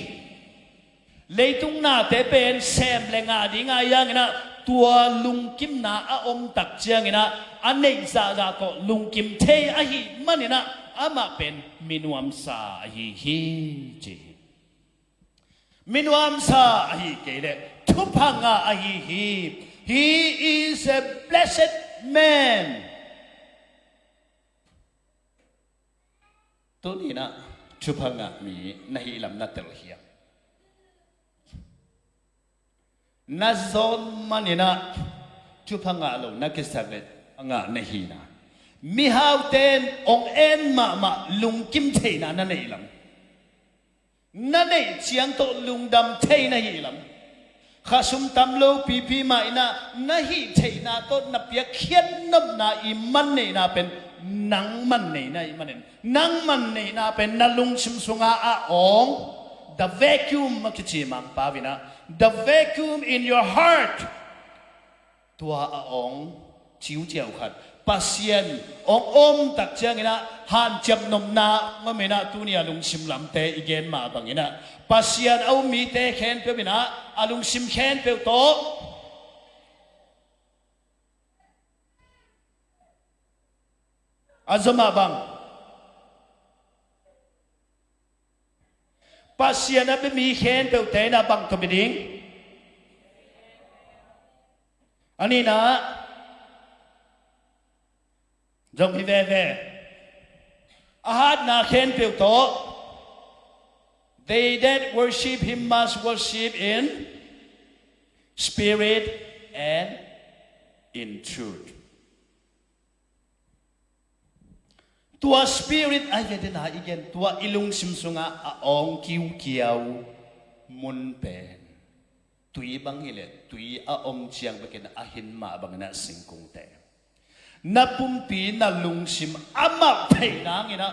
Speaker 7: เลยตุงนาเตเป็นเซมเลงาดิงายังนะตัวลุงกิมนาอาอมตักเจียงนะอันนี้ซาดาก็ลุงกิมเทอาฮีมันนะอามาเป็นมินวามซาอาฮีจีมินวามซาอาฮีเกเลทุพังอาฮี he is a blessed man ตัวนี้นะทุพังมีนาฮิลำนัตเตลเฮียนาซอนมันนี่นะชุพังอาโลนักสักเล็ดงาเนฮีนะมิฮาวเตนองเอ็นมาลุงกิมเทนะนั่นเองลำนั่นเองเชียงโตลุงดำเทนะฮีลำข้าสุมตำโลปีมาอินะนะฮีเทนะโตนับเปียเขียนนับนาอิมันเนนะเป็นนังมันเนนะอิมันเนนังมันเนนะเป็นนัลุงชิมสุงอาอง the vacuum มักจะจีมังปาวินะthe vacuum in your heart ตัวองชิวเจียวขัดปัสยันองอมตักเจียงนะหันจับนมนาเมื่อไม่นาตัวนี้ลุงชิมลำเตอีเกนมาบังนะปัสยันเอามีเตเข็นเปล่านะลุงชิมเข็นเปล่าโตอาจมาบังปัสยันนั้นไม่มีเข็นเปล่าเตนะบังตัวบิดอันนี้นะจงพิเวเวอาหารนาเข็นเปียวโต they that worship him must worship in spirit and in truth ตัว spirit ไอ้เกณฑ์นะอีกเกณฑ์ตัวอิลุงซิมซุงะองคิวเกียวมุนเป็นตุยบังฮิเลตุยอาอมเชียงไปกันอาหินมาบังนะสิงคงเตนับปุ่มปีนับลุงชิมอามาเทนางนะ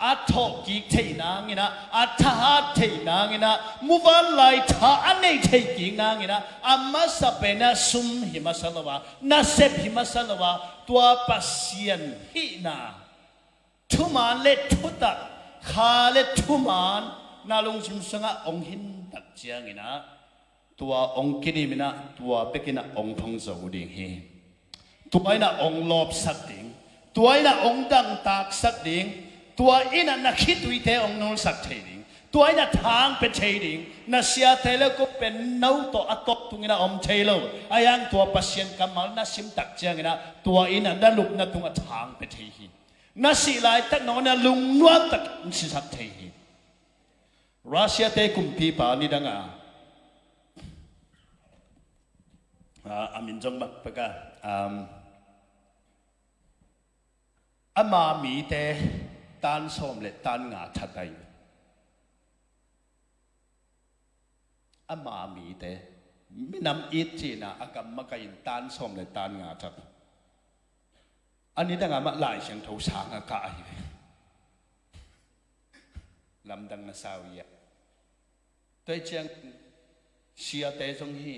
Speaker 7: อาทอกิเทนางนะอาทหาเทนางนะมุวันไลท่าอันนี้เทกินางนะอามาสับเป็นนะซุมหิมาสลวะนาเซบหิมาสลวะตัวปัสยันหินาทุมานเลทุตักขาเลทุมานนาลุงชิมสงะองหินตักเจียงนะตัวองกิริมินะตัวเป็กินะองทงโซดิงฮีตัวไอ้น่ะองลอบสักดิ่งตัวไอ้น่ะองดังตากสักดิ่งตัวไอ้น่ะนักคิดวิเทองนนสักเทดิ่งตัวไอ้น่ะทางเป็นเทดิ่งน่ะเสียเทเลก็เป็นน้าตัวอัตตุงน่ะอมเทโลไอ้ยังตัวปัสยันกำมัลน่ะซิมตักเจียงน่ะตัวไอ้น่ะนั่นลุกน่ะตุงทางเป็นเทฮีน่ะสิไลตักโนน่ะลุงนวดตักสิสักเทฮีรัสเซียเตกุมพีปานี่ดังอามินจงบักปะกะอามามีเตตันส้มเลตันงาทัดได้อามามีเตไม่นำอิดจีน่ะอากำมะกินตันส้มเลตันงาทัด อันนี้ตั้งมาหลายเสียงทูสางอากาศลำดังนาสาวีตัวเชียงเชียเตจงฮี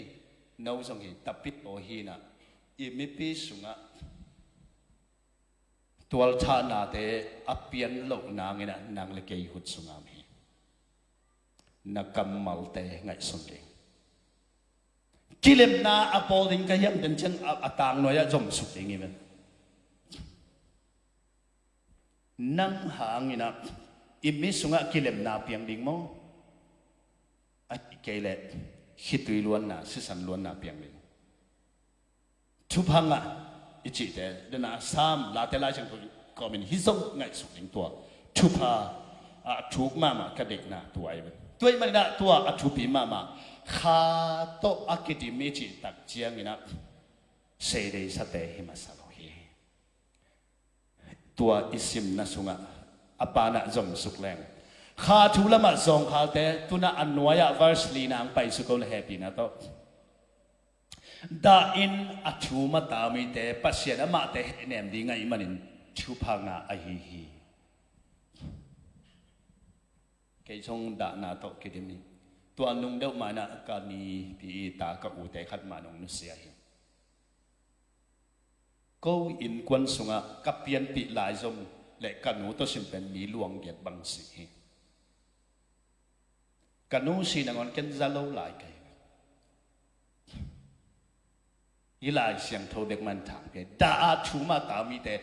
Speaker 7: นูจงฮีตับปิดโอฮีนะอีมิปีสุงะตัวชานาเตอเปียนโลกนางนะนางเล็กยุดสุงามีนักกำมัลเตไงสนเองกิเลมนาอปอลิงกยัมเดินเช่นอตางน้อยจอมสุดเองนี่มันนั่งหางนี่นะอิมิสุงะกิเลมนาเปียงดิ่งมั้งไอ้เกลเลฮิตุยล้วนนะสิสันล้วนนะเปียงดิ่งทุพังอ่ะอิจิเตเดน่าสามลาเตลาจังก็มีฮิซงไงสุดเองตัวทุพาทุกมามากระเด็กนะตัวไอ้เป็นตัวมันนะตัวทุปีมาข้าโตอักดิมิจิตักเจียงนี่นะเสด็จสเตหิมาสโลฮีตัวอิสิมนะสุงะอปานะจอมสุกแรงข้าทุลมาจงข้าเตตุนะอันวายะวาร์สลีนางไปสุกลแฮปปี้นะโตดาอินอัจฉริมาตามิเตปัสยานะมาเตเนมดีไงมันอินชุพังะอหิฮีเกยชงดานาโตกิดิมีตัวนุ่งเดามานะการนี้ปีตากอูเตขัดมานุ่งนุเสียฮีก็อินควันสุงะกับเพียนปีหลายจมและกันนูตัวสิมเป็นมีหลวงเกียรติบังสีกันนูสีนังอนเกนจะเล่าหลายกันอีหลายเสียงโทเด็กมันถามกันดาอาชูมาตามีแต่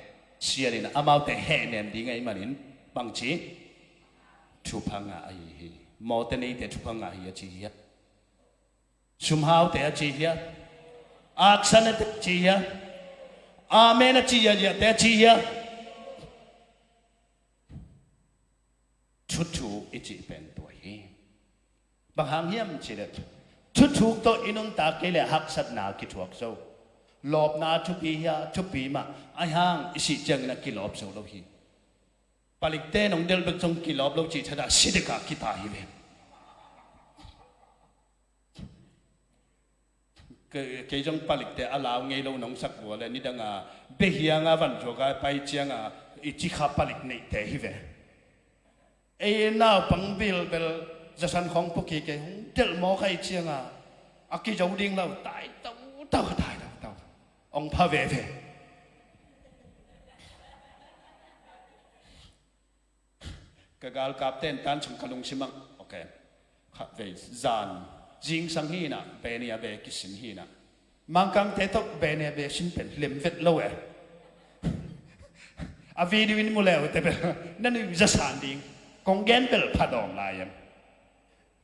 Speaker 7: เสียเลยนะอามาแต่แห่เนมดีไงมันอินบังจีชุพังอาไอฮีมอเตนี่แต่ชุพังอาฮีจีฮีชุมหาวแต่จีฮีอักษณะแต่จีฮีอาเมนจีฮีแต่จีฮีชุดชูอิจิเป็นตัวฮีบางหางเยี่ยมจีเด็ดชุดชูตัวอินุนตาเกลี่ยหักสัตนาคิดหัวโซ่หลบนาชุปีฮีชุปีมาไอหางอิสิจังนักกิลอบโซ่โลฮีปลิกเต้นองเดลเบกจงกิลอบโลจีชดาสิเดกาคิตาฮีเวเกยจงปลิกเตอลาวเงยโลนองสักบัวเลยนี่ดังเบียงวันจกไปเจียงอิจิขาปลิกนี่เตฮีเวไอ้น่าปังบิลเบลจะสันของพวกเกยเดลมอใครเจียงอากิจาวดิ้งเราตายเต้าตายองพระเวเวกะกาลกับเต้นตันชงขลุงชิมังโอเคขับเวจานจิงสังฮีนะเบเนียเบกิสินฮีนะมังกังเตตกเบเนียเบสินเป็นเล็มเวทโลเออาวีดิวินมูเลวเตเปนั่นคือจะสานดิ้งกงเกนเปลพัดองลาย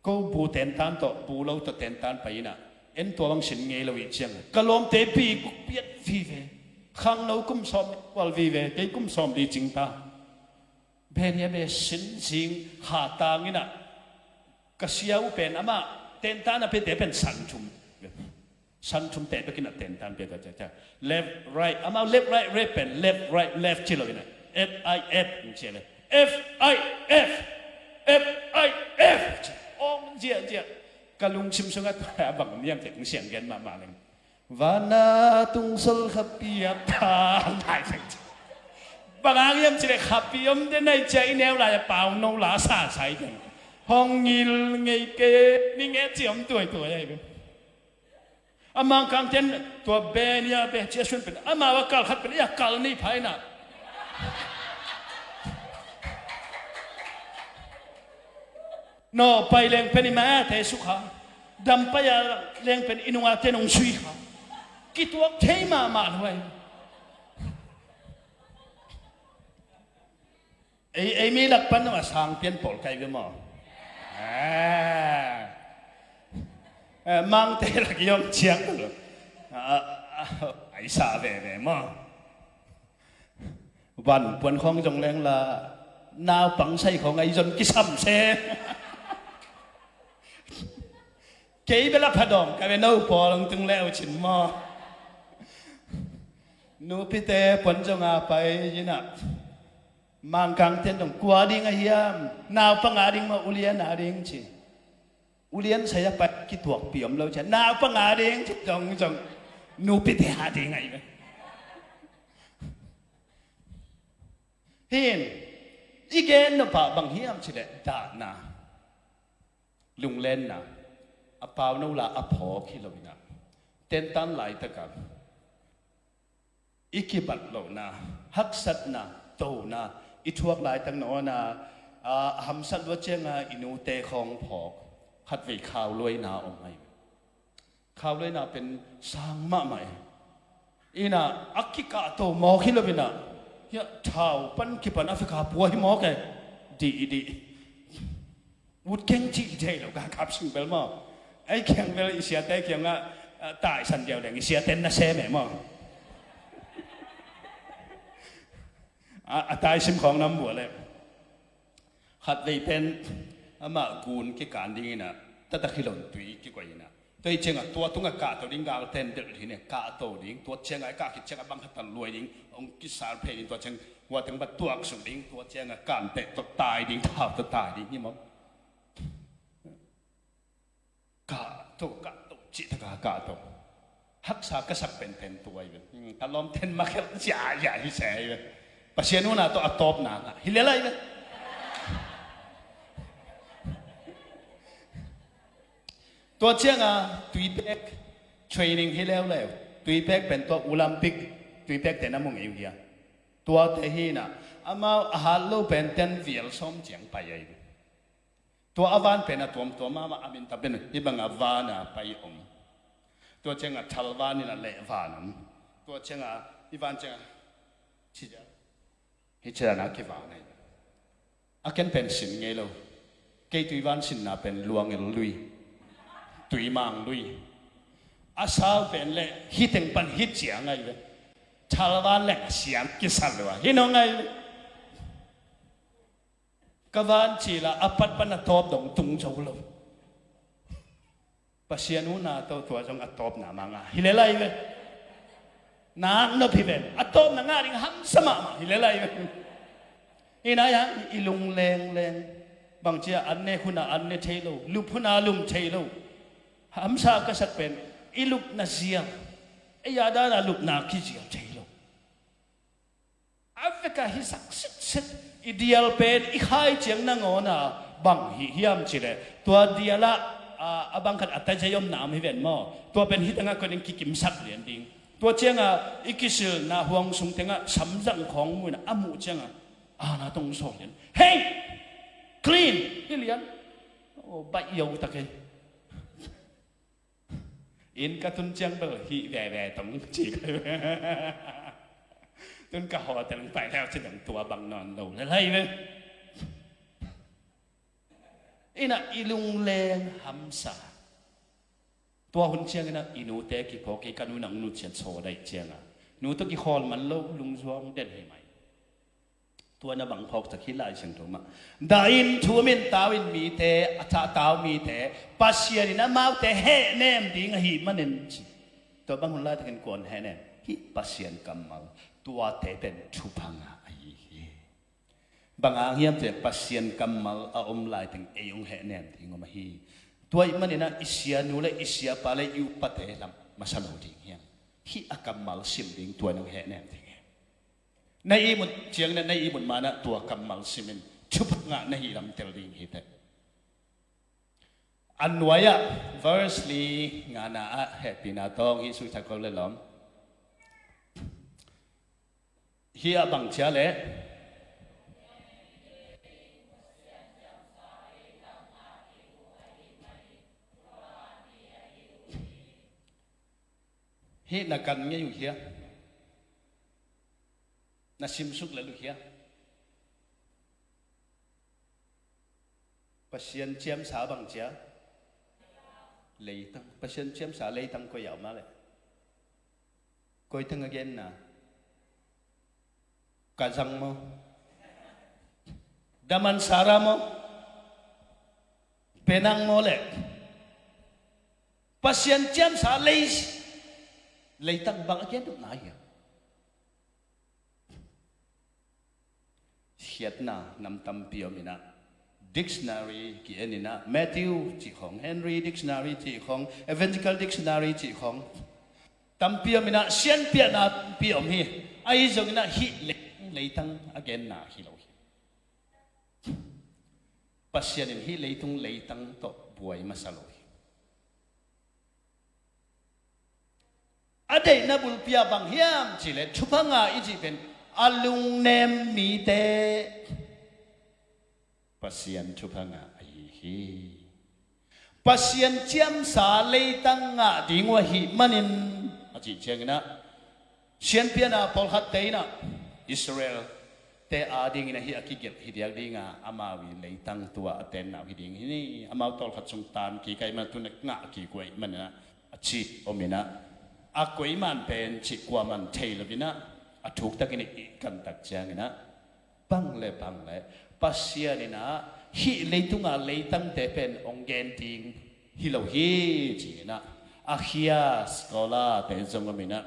Speaker 7: ก็บูเต้นตันต่อบูเราต่อเต้นตันไปนะเอ็นตัวบังสินเงยเราอีกเชียงกะลมเตปีกุเปียดวีเวขังเรากุมสอมวัลวีเวเกยกุมสอมดีจริงตาเบเนียเบสินจิงหาตางินะกะเสียวเป็นอามาเต้นตันน่ะเป็นสันชุมเตะไปกินเต้นตันเป็นก็จะ left right อามา left right right เป็น left right left ชิลเลยนะ F I F นี่เชียเลย F I F F I F องเจียกะลุงชิมสงัดบังเนียมเต็งเสียงกันมาเลยวานาตุงสลขับเปียบทางไทยบางอย่างยังจะได้ขับปีมได้ในใจแนวลายเปล่าโนลาซาใส่กันห้องยิลไงเกนี่ไงเจียมตัวอะไรเป็นอามังคังเทนตัวเบเนียเบเจสุนเป็นอามาว่ากัลขัดเป็นอยากกัลนี่ภายนะโนไปเลี้ยงเป็นมาเทสุขาดำไปเลี้ยงเป็นอินุอาเทนงสุยขากิตัวเทมาด้วยไอ้มีหลักปันว่าสร้างเปลี่ยนปอลใครก็มามังเตะลักยอมเชียงเลยไอ้สาเวมาวันปวนของจงแรงละนาวปังใส่ของไอ้จนกิซ้ำเซเกี่ยเวลาพัดองกับเนื้อปอลงตึงแล้วชินมานูพิเตปนจงอาไปยินะมังกังเต้นตรงกวาดิ้งไอ้ยามนาวปังอาดิ้งมาอุเลียนอาดิ้งจีอุเลียนใส่ไปคิดตัวเปี่ยมเราใช่นาวปังอาดิ้งจงนูพิเตอาดิ้งไง เห็นอีเกนนป่าบางเฮียมสิเลดานาลุงเล่นนะอปาวนูลาอพอคิโลวินาเต็นตันไหลตะกันอีกิบัดโลนาฮักสัตนาโตนาอีทวกไหลตั้งโนนาหำสัตวเจงอินูเตคองพอกขัดวิข่าวลวยนาออกไหมข่าวลวยนาเป็นสร้างมาใหม่อีน่ะอักขิกาโตมอคิโลวินาเฮียท้าวปันกิปันแอฟริกาปัวหิมอแกดีวุดเก่งจีเจแล้วก็ขับสิงเบลมอไอ้เก่งเบลอีเสียแต่เก่งตายสันเดียวเดงอีเสียเต้นน่ะเซ่แม่มอตายซิมของน้ำบัวเลยขัดไว้เป็นมากูนกี่การดีนะแต่ตะขิลนตุยกี่กว่านะตัวเจงตัวตุงกาตัวดิ้งกาเต้นเดือดทีเนี่ยกาตัวดิ้งตัวเจงกาคิดเจงบังคับตันรวยดิ้งองกิสารเพลินตัวเจงว่าถึงบัดตัวสุดดิ้งตัวเจงการเตะตัวตายดิ้งท้าตัวตายดิ้งนี่มั้งกาตัวจิตกาตัวฮักษากษัตริย์เป็นตัวอยู่ตลอดเต้นมาแค่ใหญ่ที่แสบอยู่ปัจเจนูน่ะตัวอัตตบหนักฮิเลไลเลยตัวเชียงตุยเบกเทรนนิ่งฮิเลเลยตุยเบกเป็นตัวโอลิมปิกตุยเบกแต่น้ำมึงอยู่เดียตัวเทฮีน่ะอามาฮัลโลเป็นเต้นวิลส้มเจียงไปอยู่ตัวอวานเป็นตัวมาอามินตาเป็นที่บังอวานะไปตัวเชียงทัลวานี่น่ะเละวานตัวเชียงอีวานเชียงชิจาฮิจานาคิวานี่อาเกนเป็นสินไงเราเกตุยวันสินน่ะเป็นลวงเอลุยตุยมังลุยอาสาวเป็นเละฮิตเองปันฮิตเจียงไงเลยชาลวันเละเสียงกิสันเลยวะฮิโนไงกวันจีละอปัตปันตอบดงตุงโจโลปัศยานุนาตัวจงอตอบนามังฮิเลไลเลยนางนพิเวนอตอบนางาริงหันสมาฮิเลไลเลยอีนายอีลุงแรงบางเจ้าอันเนคุณอันเนเทโลลุพุนาลุมเทโลหัมซากษัตริย์เป็นอีลุกนาเซียไอยาดานาลุกนาคิเซียเทโลแอฟริกาฮิสักสิทอีเดียลเป็นอีขายเจียงนางอนาบางฮิยามจิเลตัวเดียละบางขัดอัตใจยมนามฮิเวนมอตัวเป็นฮิตังคนกิกิมสักเหรียญดิงตัวเจียงอีกิสิลนาห่วงสุงเตงสัมจังของมือนะอามูเจียงนาตรงส่งเหรียญเฮ้ยคลีนนี่เหรียญโอ้ใบยาวตะเกยอินกระตุนเจียงเบอร์ฮิแว่ตรงจีกันตุนกะหอแต่ลงไปแล้วจะดังตัวบังนอนลงอะไรเลยอีน่ะอีลุงเลงฮัมซาตัวหุ่นเชียงน่ะอีนูเตะกี่พอกี่กันนูนังนูเชียนโซได้เชียงนูตะกี้ฮอลมันโลลุงจวงเด่นให้ไหมตัวน่ะบังพอกตะกี้ลายเชียงตัวมาดาอินทัวมินตาวินมีเตะอัฐตาวมีเตะปัสเซียนี่นะมาเตะเฮเนมดิ้งหิมันเนนตัวบังหุ่นลายตะกี้กวนเฮเนมฮิปัสเซียนกัมมัลตัวเตะเป็นทุพังบางอย่างเจ็บปัสเซียนกัมมัลอาอมลายถึงเอยุงเฮเนมทิ้งออกมาฮีตัวมันนี่นะอิสยานูเลอิสยาปาเลยูปะเตลำมาสนุดิ่งเฮียฮีอากัมมัลซิมดิ่งตัวนึงเฮเนมทิ้งในอีมุนเชียงนั้นในอีมุนมานะตัวกัมมัลซิมินชุบงะในฮีลำเตลดิ่งฮีเตอันวายะ verse ลีงานาเฮปินาตองฮีสุทักเขาเลยล้อมฮีอาบังเชียเลฮีนักการเงี้ยอยู่เฮียนักซิมสุกเลยลูกเฮียปัศยันเชียมสาบังเชียเลยตั้งปัศยันเชียมสาเลยตั้งก็ยาวมาเลยก็ตั้งเงินนะกาจังมั้งดามันสารามั้งเป็นอังมั้งเลยปัศยันเชียมสาเลยตั้งบางอย่างตุกนายเขียนนะนำตำเปียวมินะ dictionary กี่อันนี้นะ Matthew จีของ Henry dictionary จีของ Evangelical dictionary จีของตำเปียวมินะเชียนเปียนะเปียวมีไอ้จงนะฮิเล็ก lấy tăng again na hi lo hi pasian in hi lấy tăng to buai masalo hi ade na bulpia bang hiam chile chupanga iji ben alung nem mi te pasian chupanga ai hi pasian chiam sa lấy tăng nga dingwa hi manin aji chengna sian piana pol hat teina Israel te ading ina hi akigel hi diak dinga amawi lấy tăng tua aten na hi ding ni amaw tol khat sung tan ki kai ma tu nga ki koi mana achi omina a koi man pen chi kwa man thei lovina a thuk takini kan tak changina bang le pasian ina hi leitunga leitang te pen ongen ting hi lo hi chi na a hia skola te zongomina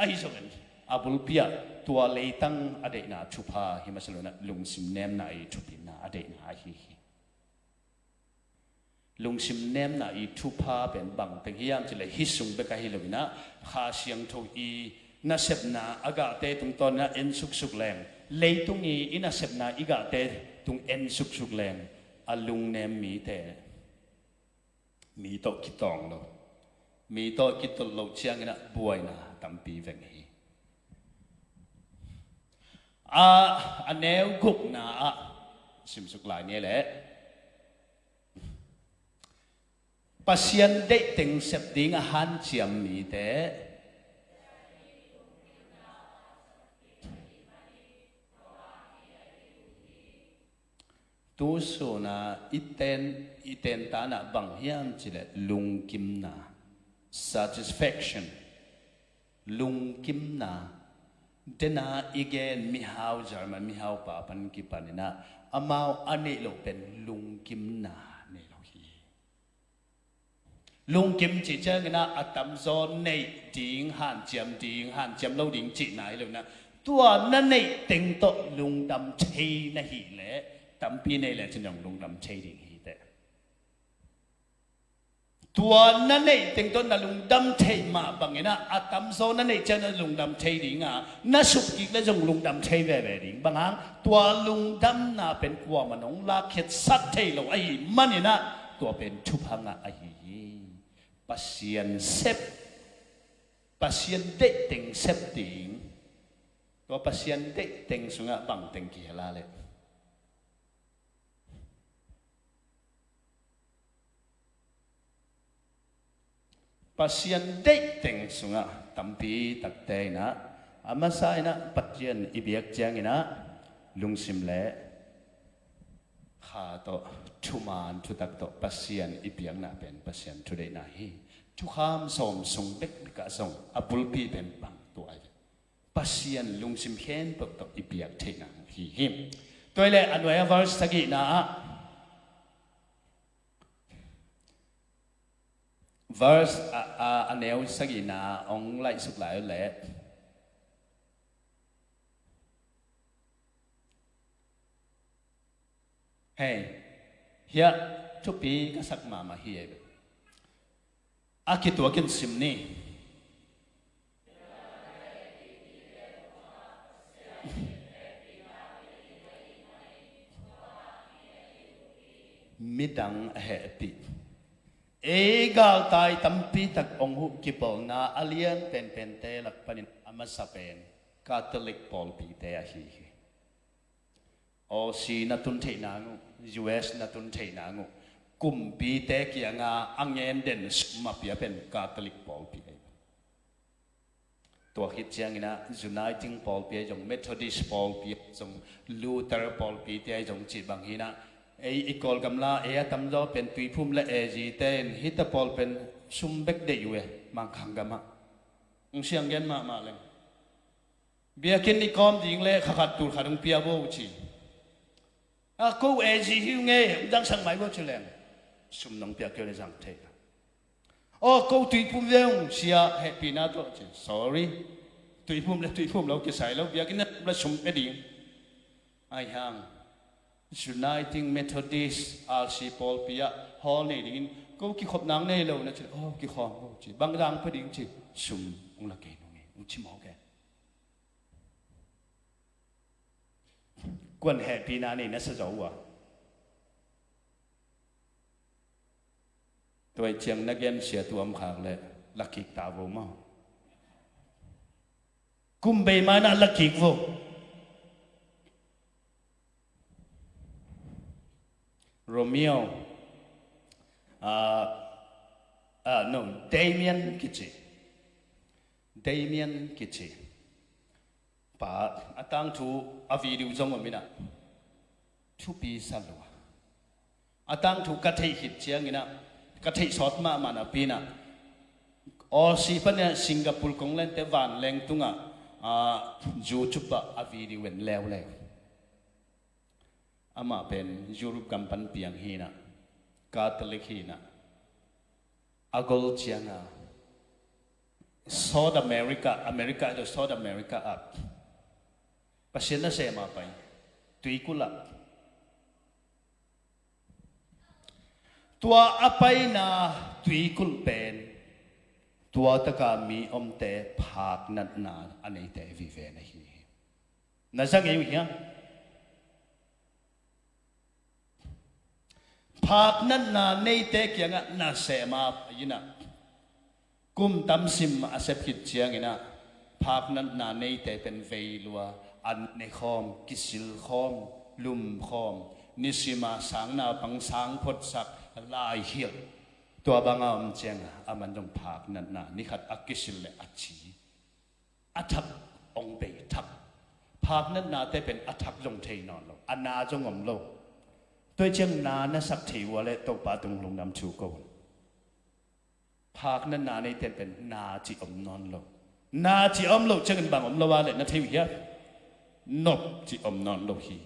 Speaker 7: a hi zongen abulpia tua leitang ade na thupa hi masalona lungsim nem na I thupina ade na hi lungsim nem na I thupa pen bang teng hiam chile hi sung be ka hi lovina kha siang tho I na sepna aga te tung ton na en suk suk leng leitung I ina sepna iga te tung en suk suk leng alung nem mi te mi to kitong lo mi to kitol lo chiang ina buai na tampi veng hi aneu guk na sim suk lai ne le pasian de teng sep ding a han chiam mi te tu so na iten ta na bang hiam chile lung kim na satisfaction lung kim na dena igen mi hau German mi hau pa pan ki panina amao ane lo pen lung kim na ne lo hi lung kim chỉ chơi na atam zon nei ding han chiam lo ding chỉ nai lo na tua na nei teng to lung dam chei na hi le tam pi nei le chen yong lung dam chei ding hi te tua na nei teng to na lung dam chei ma bangena atam zon na nei chen na lung dam chei ding a na sup ki le jong lung dam chei ve ding bang hang tua lung dam na pen kwa manong la khet sat thei lo ai manina tua pen thu phanga ai pasien de teng sep ding tua pasien de teng sunga bang teng ki hala le pasien de teng sunga tampi tak te na amasa ina patien ibiak chang ina lungsim le kha to thuman thu tak to pasien ibiang na pen pasien thu de na hi thu kham som sung bek ka song apul pi pen bang to ai pasien lungsim khen pok to ibiak the na hi him toile anwaya verse tagi na verse aneu sagi na ong lai suk lai le hey here to be kasak mama here akitu akin simni midang happy egal tai tampi tak onghu kipol na alien pen te lak panin amasapen catholic pol pi te a hi o si na tun thei na ngu US na tun thei na ngu kum pi te kia nga angen den ma pia pen catholic pol pi tua hit chiang ina uniting pol pi jong methodist pol pi jong luther pol pi te jong chi bang hina ei ikol gamla e atam do pen tui phum la e ji ten hita pol pen sum bek de yue mang khang gama ung siang gen ma leng bia ken ni kom ding le khakat tur khadung pia bo chi a ko e ji hu nge dang sang mai bo chuleng sum nong pia ke le jang the o ko tui phum leung sia happy na to chi sorry tui phum lo ke sai lo bia ken la sum pe ding ai hang Uniting Methodist RC Paul Pia Hall này đi cô ki khop nang này lâu na chứ oh ki khom cô chỉ băng rang phải đi chứ sum ông là cái nó nghe ông chỉ mỏ cái กวนแห่ปีนานี่นัสจะวะตัวเชียงนักเรียนเสียตัวมขางเลยลักขิกตาโวมากุมเบมานะลักขิกโวโรมิโอno Damien Kitchi pa atang thu a video jong amina thu pi salwa atang thu ka thei hit chiang ina ka thei sot ma mana pina or si pa ne Singapore konglen te van leng tunga YouTube a video wen lew lew ama pen Europe kampan piang hina Catholic hina agol chianga South America to South America up pasien na sema pai tui kula tua apai na tui kul pen tua taka mi omte phak nat na anei te vi ve na hi na sang yu hiang phak nat na nei te kyanga na sema yina kum tam sim asep hit chiang ina phak nat na nei te pen veilua an ne khom kisil khom lum khom nisima sang na pang sang phot sak lai hil tua banga chiang aman jong phak nat na ni khat akisil le achi athak ong be thak phak nat na te pen athak jong thei non lo ana jong om lo tôi chẳng na na sắc thị vợ lệ tàu ba tung lùng nam chú câu phạc na na này tênเป็นna chỉ non lo na chỉ lo chẳng bằng lo vợ lệ na thấy gì nộp chỉ non lo hi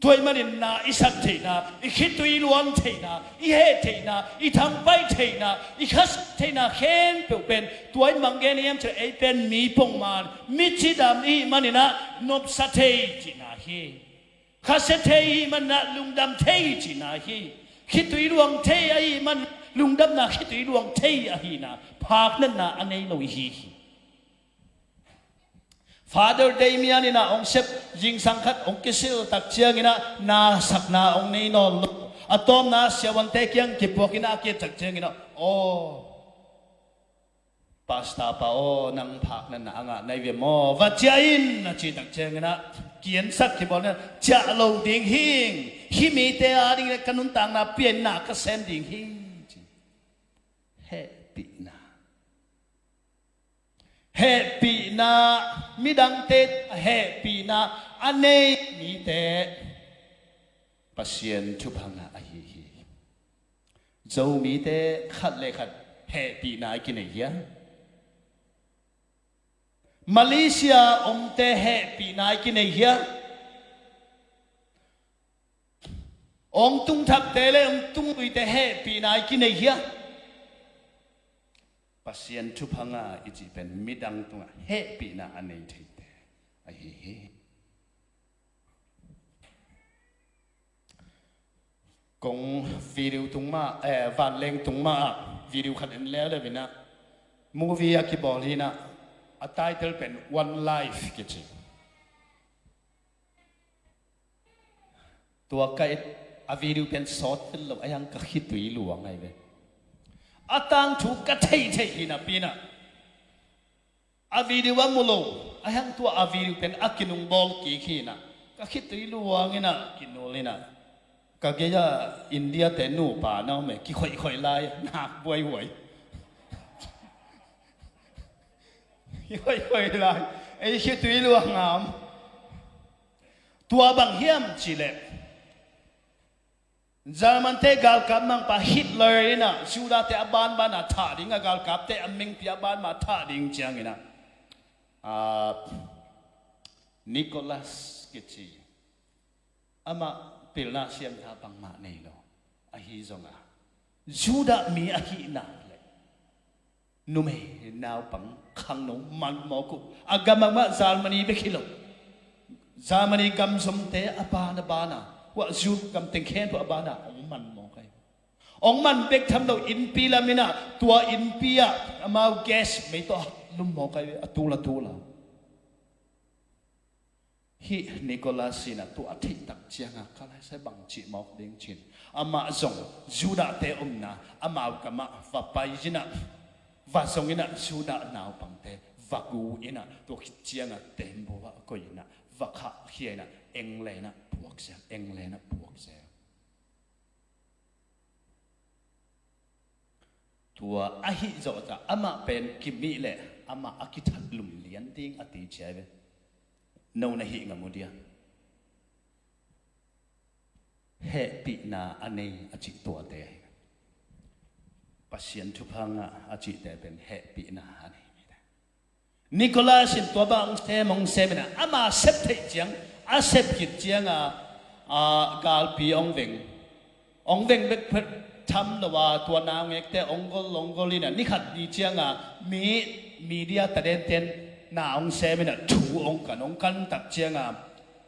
Speaker 7: tôi mà nên na ít sắc thị na ít khi tôi luang thị na ít hệ thị na ít thằng bay thị na ít khát thị na khen biểu bên tôi mang cái này em sẽ ấy bên mi bông màn mi chỉ đam ý mà nên na nộp sắc thị chỉ na hi khá sẽ thấy mình là lùng đam thấy chỉ là hi khi tùy luồng thấy ấy mình lùng đam là khi tùy luồng thấy ấy na phạc nên là anh ấy lôi hi Father Damien na ông sếp dinh sang khát ông kisil tak chiang na sak na ông này nó atom na siawan te kyang kipuak ina kia tak chiang pasta pa nang phak na anga nai ve mo va chain na chi tak chiang kiến sắc thì bọn nó chả lâu tiếng hiền khi mi te à đi cái nút tang na biến na cái sen tiếng hiền happy na mi đăng tết happy na anh ấy mi te pasien chụp hàng na ai hi dâu mi te khát lệ khát happy na cái này ya Malaysia ông te happy nai ki nei hia ông tung thap te le ông tung ui te happy nai ki nei hia pasien thu phanga iji pen midang tunga happy na anei thei te ai hi kong video tung ma van leng tung ma video khat en le le bina movie akibolina a title pen One Life kichi tua kai a video pen short lo ayang ka khitui luang ai ve atang thu ka thei thei hina pina a video wa mulo ayang tua a video pen akinung bol ki khina ka khitui luang ina kinolina ka geya India te nu pa na me ki khoi khoi lai nak buai huai hơi lại ấy khi tùy luồng ngắm tua bằng hiểm chỉ lệ German te gal kap mang pa Hitler ina Juda te aban ba na tha ding gal kap te aming pi aban ma tha ding chiang ina Nicholas Kitchi ama pilna siam tha bang ma nei lo a hi zonga Juda mi a hi na nume nào bằng khang nong man mo ku agama ma Germany be khilo Germany kam som te apana bana wa zu kam teng khen pa bana ong man mo kai ong man bek tham lo in pi la mina tua in pi a amau gas me to lum mo kai atula tula hi Nicolasina tu athi tak chianga kala sai bang chi mok ding chin ama zong juda te omna ama kama va pai jina va zong ina juda naw pang te va gu ina tu khi chianga tembo wa ko ina va kha hiena englena puak se englena puak se tua ahi zo ta ama pen kimi le ama akithat lum lian ding ati cheve no na hi ngamudia he pi na anei achi to te pasien thu phanga achi te pen he pi na ani Nicholas in to bang se mong se na ama sep thei chiang a sep kit chiang a gal pi ong veng bek phet tham lo wa to na ngek te ongol longolina ni khat di chiang a mi media ta den ten na ong se na thu ong kan tak chiang a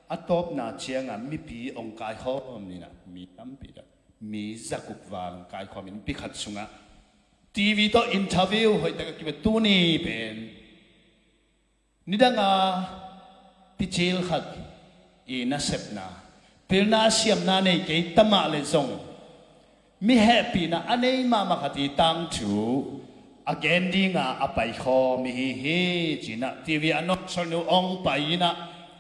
Speaker 7: atop na chiang a mi pi ong kai ho ni na mi tam pi da mi zakuk wang kai kho min pi khat sunga TV to interview hoi ta ki tu ni pen nidanga pichil khat I na sepna pilna siam na nei ke tama le zong mi happy na anei ma makati tang thu again dinga apai kho mi hi china TV anok sonu ong pai na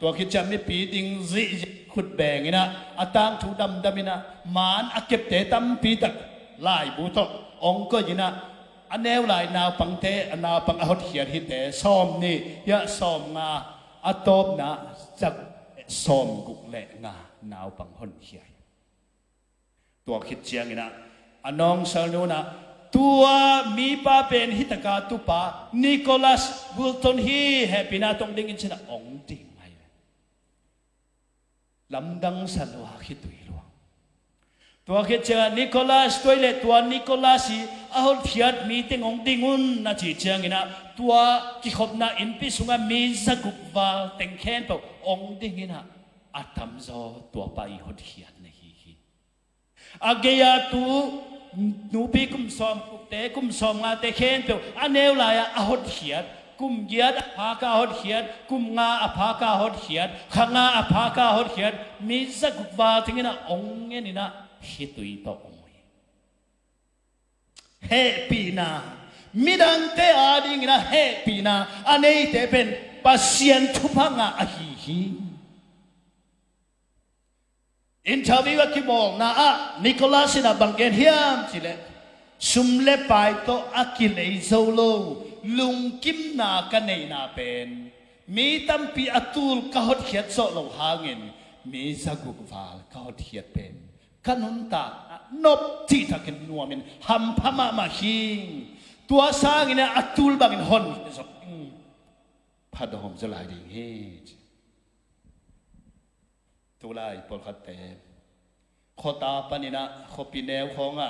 Speaker 7: to ki cham mi pi ding zi khut beng ina atang thu dam ina man akep te tam pi tak lai bu to ong ko ina aneu lai naw pang te anaw pang ahot hiat hi te som ni ya som nga atop na chak som guk le nga naw pang hon hiai tua khit chiang ina anong salnu na tua mi pa pen hitaka tu pa Nicholas Wilton hi happy na tong ding in china ong ding mai lamdang salwa khitui tua ke cha Nicholas toilet tua Nicholas hi ahol thiat meeting ong dingun na chi chang ina tua ki khopna in pi sunga mi zakuk wal teng khen po ong ding ina atam zo tua pai hot hiat na hi ageya tu nu pi kum som nga te khen po aneu la ya ahot hiat kum giat apha ka hot hiat kum nga apha ka hot hiat khanga apha ka hot hiat mi zakuk wal teng ina ong ngen ina hitui to ongoi happy na midang te ading na happy na anei te pen pasien thupanga hi interview ki bol na Nicholas na banggen hiam chile sumle pai to akilei zolo lungkim na kanei na pen mi tampi atul ka hot hiat so lo hangin mi zaguk wal ka hot hiat pen kanun ta nop ti takin nuamin ham phama ma hing tua sang ina atul bangin hon so phadom jalai ding he tulai pol khatte khota panina khopinew khonga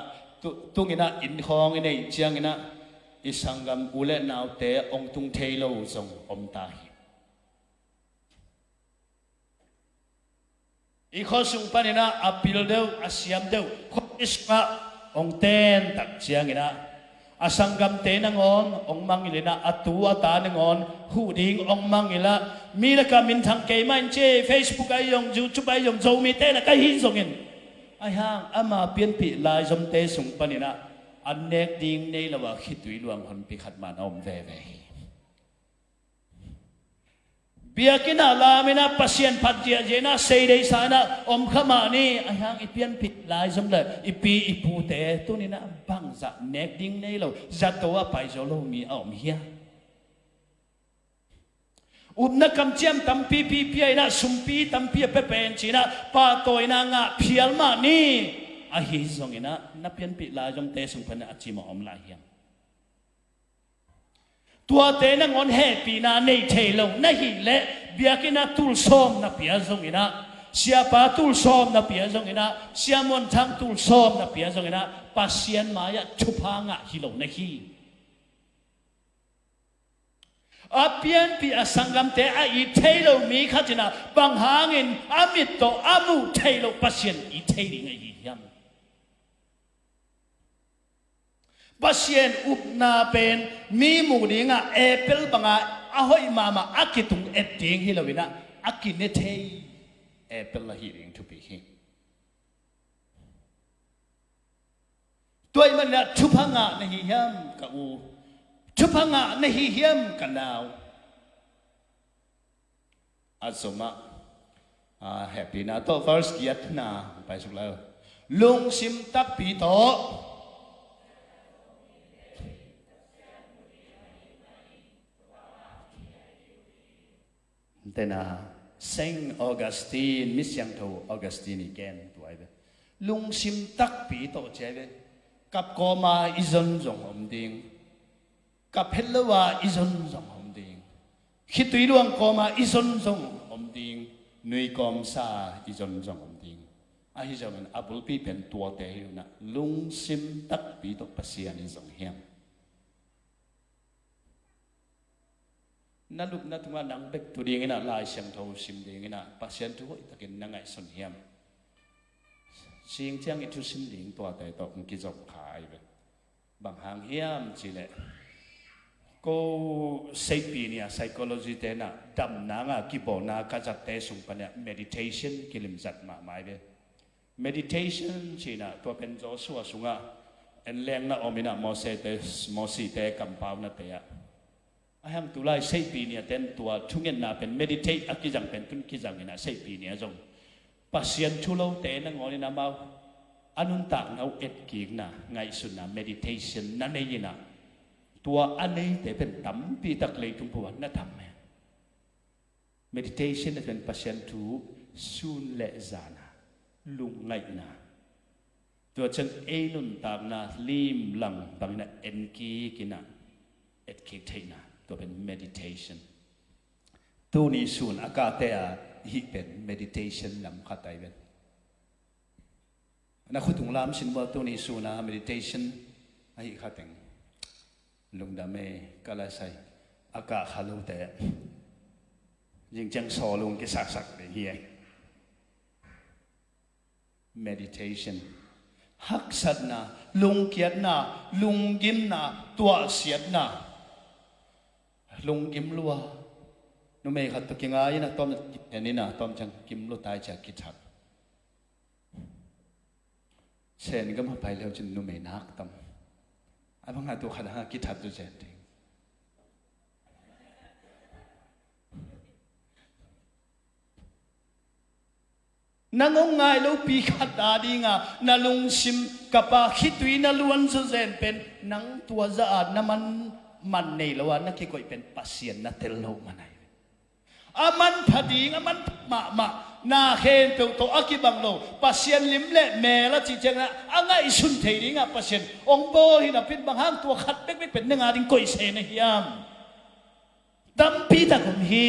Speaker 7: tungina in khong ine chiang ina isangam ule naute ong tung thailo zong om ta hi ikho sung panina apil deu asiam deu khoispa ong ten tak chiang ina asangam te nangon ong mangilina atu ata nangon hu ding ong mangila mila ka min thang ke man che Facebook ay yong YouTube ay yong zomi te na ka hin zongin ai hang ama pian pi lai zom te sung panina anek ding nei lawa khitui luang hon pi khat man om ve biakina lamina pasien phatia jena seidei sana om khama ni ayang ipian pit lai zom le ipi ipu te tunina bangza nek ding nei lo zatowa pai zo lo mi om hia upna kam chiam tampi pi na sumpi tampi pe pen china pa toina nga phial ma ni a hi zongina na pian pit lai zom te sung phana achima om la hiang tua te na ngon happy na nei thelo na hi le biakina tul som na pia zong ina siapa tul som na pia zong ina siamon thang tul som na pia zong ina pasien maya chupanga hilo na hi apian pi asangam te a I thelo mi khatina bang hangin amit to amu thelo pasien I theli ngai hiam pasien upna pen mi mu dinga apple banga ahoi mama akitung etting hilawina akinete apple hearing to be him tôi mình là chụp hàng ngã này hiếm cả u chụp hàng ngã này hiếm cả nào asoma happy na to first kiat na pai suk lao lung sim tak pi to tên Saint Augustine misyang tho Augustine again tuai be lung sim tak pi to che be kap koma izon zong om ding kap helwa izon zong om ding khitui luang koma izon zong om ding nui kom sa izon zong om ding a hi zaman abul pi pen tua te hu na lung sim tak pi to pasian izong hiam na lup na tunga nang bek tu ding ina lai siang tho sim ding ina pasien tu hoi takin nangai son hiam sing chang itu sim ding tua te to ki jok khai be bang hang hiam chi le ko sapien psychology te na dam na nga ki bo na ka jat te sung pa meditation kilim jat ma mai be meditation chi na to pen jo suwa sunga en leng na omina mo se te mo si te kam pau na te ya aham tulai sapien ten tua thungen na pen meditate akijang pen tun kijang ina sapien jong pasien thulo te na ngoni na mau anun tak ngau et ki na ngai sun na meditation na nei na tua anei te pen tam pi tak lei tum puan na tam me meditation is when pasien thu sun le zana lung ngai na tua chen e nun tak na lim lang bang na en ki kina et ki thei na tua pen meditation tu ni sun akate a hi pen meditation lam khatai ben na khutung lam sin wa tu ni suna meditation ai khateng lungdame kala sai aka khalu te jing chang so lung ki sak sak de hi meditation hak sat na lung kiat na lung gim na tua siat na lung gim lua nu me khat to kinga ina tom ni na tom chang kim lu tai cha ki thak sen ga ma pai leo chin nu me nak tam a bang ha tu khat ha ki that tu chen ting nangong ngai lo pi khat da di nga na lung sim kapa khitui na luan so zen pen nang tua za na man nei lo na ki koi pen pasien na tel lo manai aman phading aman ma na khen to akibang lo pasien lim le me la chi chang na angai sun thei ring a pasien ong bo hi na pin bang hang tua khat bek bek pen nga ding koi se na hiam dam pi ta kum hi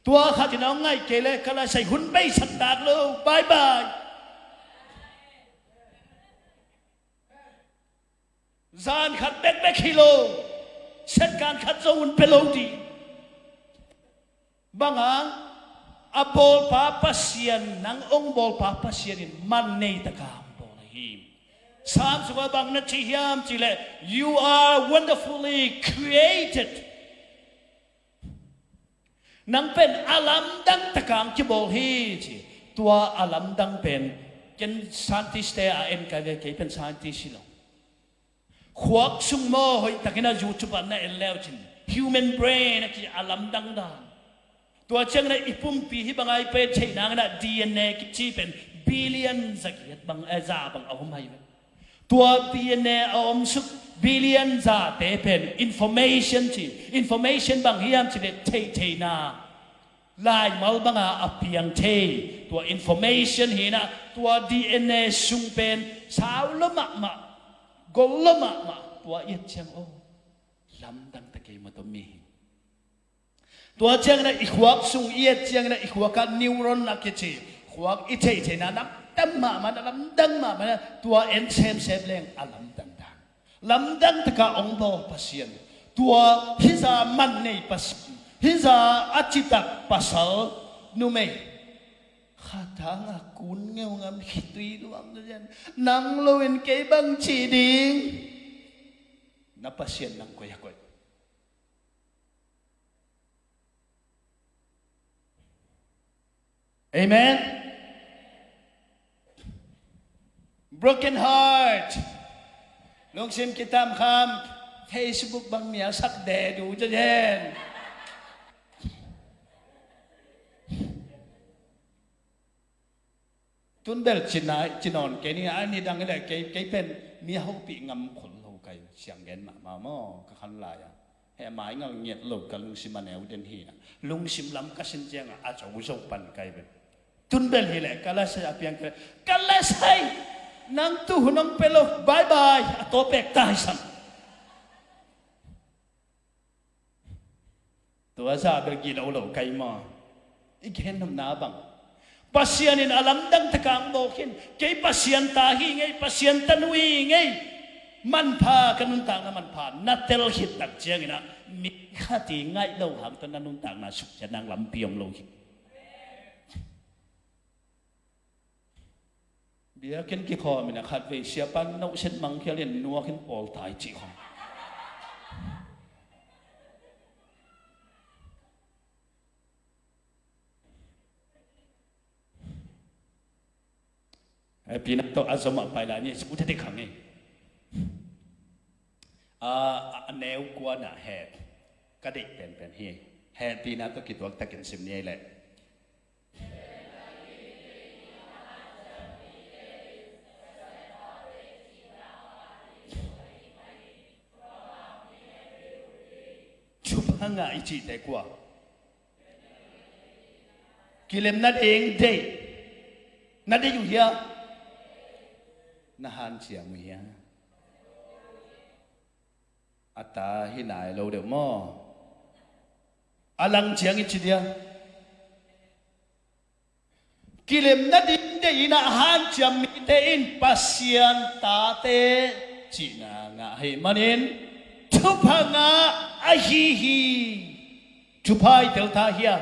Speaker 7: tua khat na ngai ke le kala sai hun bai sat dak lo bye bye zan khat bek bek kilo set kan khat zo un pelodi bangang abol pa pasien nang ong bol pa pasien in man nei ta ka bol him sam su bang na chi hiam chi le you are wonderfully created nang pen alam dang ta kang chi bol hi chi tua alam dang pen ken scientist te a en ka ve ke pen scientist lo khwak sung mo hoi takina youtube na el leo chin human brain ki alam dang dangตัวเช่นนั้นอีปุ่มปีที่บางไอเป็นใช่นางนะ DNA กิจเป็น billion สักอย่างบางจ่าบางเอาไม่ตัว DNA เอาสุก billion จ่าแต่เป็น information ที่ information บางอย่างที่เทนาลายมัลบางอาเพียงเทตัว information เห็นนะตัว DNA สุ่งเป็นสาวละมะกลละมะตัวเอียดเชียงโอ้ลำดังตะเกียมาตัวมีตัวเจ้าเนี่ยอีกขวากสุงเอียดเจ้าเนี่ยอีกขวากันนิวรอนนักเก็ตขวากอีเทนะน้ำดังมามันน้ำดังมามันตัวเอ็นเซมแรงอลำดังลำดังตะกาองค์บอปัสยันตัวฮิซามันในปัสฮิซาอาจิตักปัสสาวนุเมข้าทางอากุนเงางามขิตุยดวงเจ้านังโลวินเก็บังชีดิงนับปัสยันนังกุยกุย Amen. Broken heart. Lung sim kitam kham Facebook bang mia sak de du cho yen. Tun bel chinon ke ni ani dang le ke pen mi ho pi ngam khol lo kai siang gen ma mo ka khan la ya. He mai ngang nhiệt lo ka lung sim aneu den hi na. Lung sim lam ka sin jeng a chau zo pan kai ben. Tun bel hi le kala sa apiang kala sai nang tu hunong pelo bye bye ato pek tai sam. Tua sa bel gi lo kai ma. Igen nam na bang. Pasianin alam dang takang bokin kay pasian tahi ngay pasian tanui ngay manpa kanuntang na manpa natel hit tak jeng ina mikati ngay lo hang to nanuntang na sukya nang lampiong lo hit biakin ki kho mina khat ve siapan no set mang khialin nuakin pol tai chi khom Pinat to azoma paila ni sebut te khange neu kwa na he kadik pen hi he pinat to kitwak takin sim ni le chupanga ichi te kwa kilem nat eng day nat de yu hia nahan chia mía ata hinai lâu được mo alang chiang ít dia kilem na din de ina han chiam mi te in pasian ta te china nga he manin chupanga a hi hi chupai tel ta hia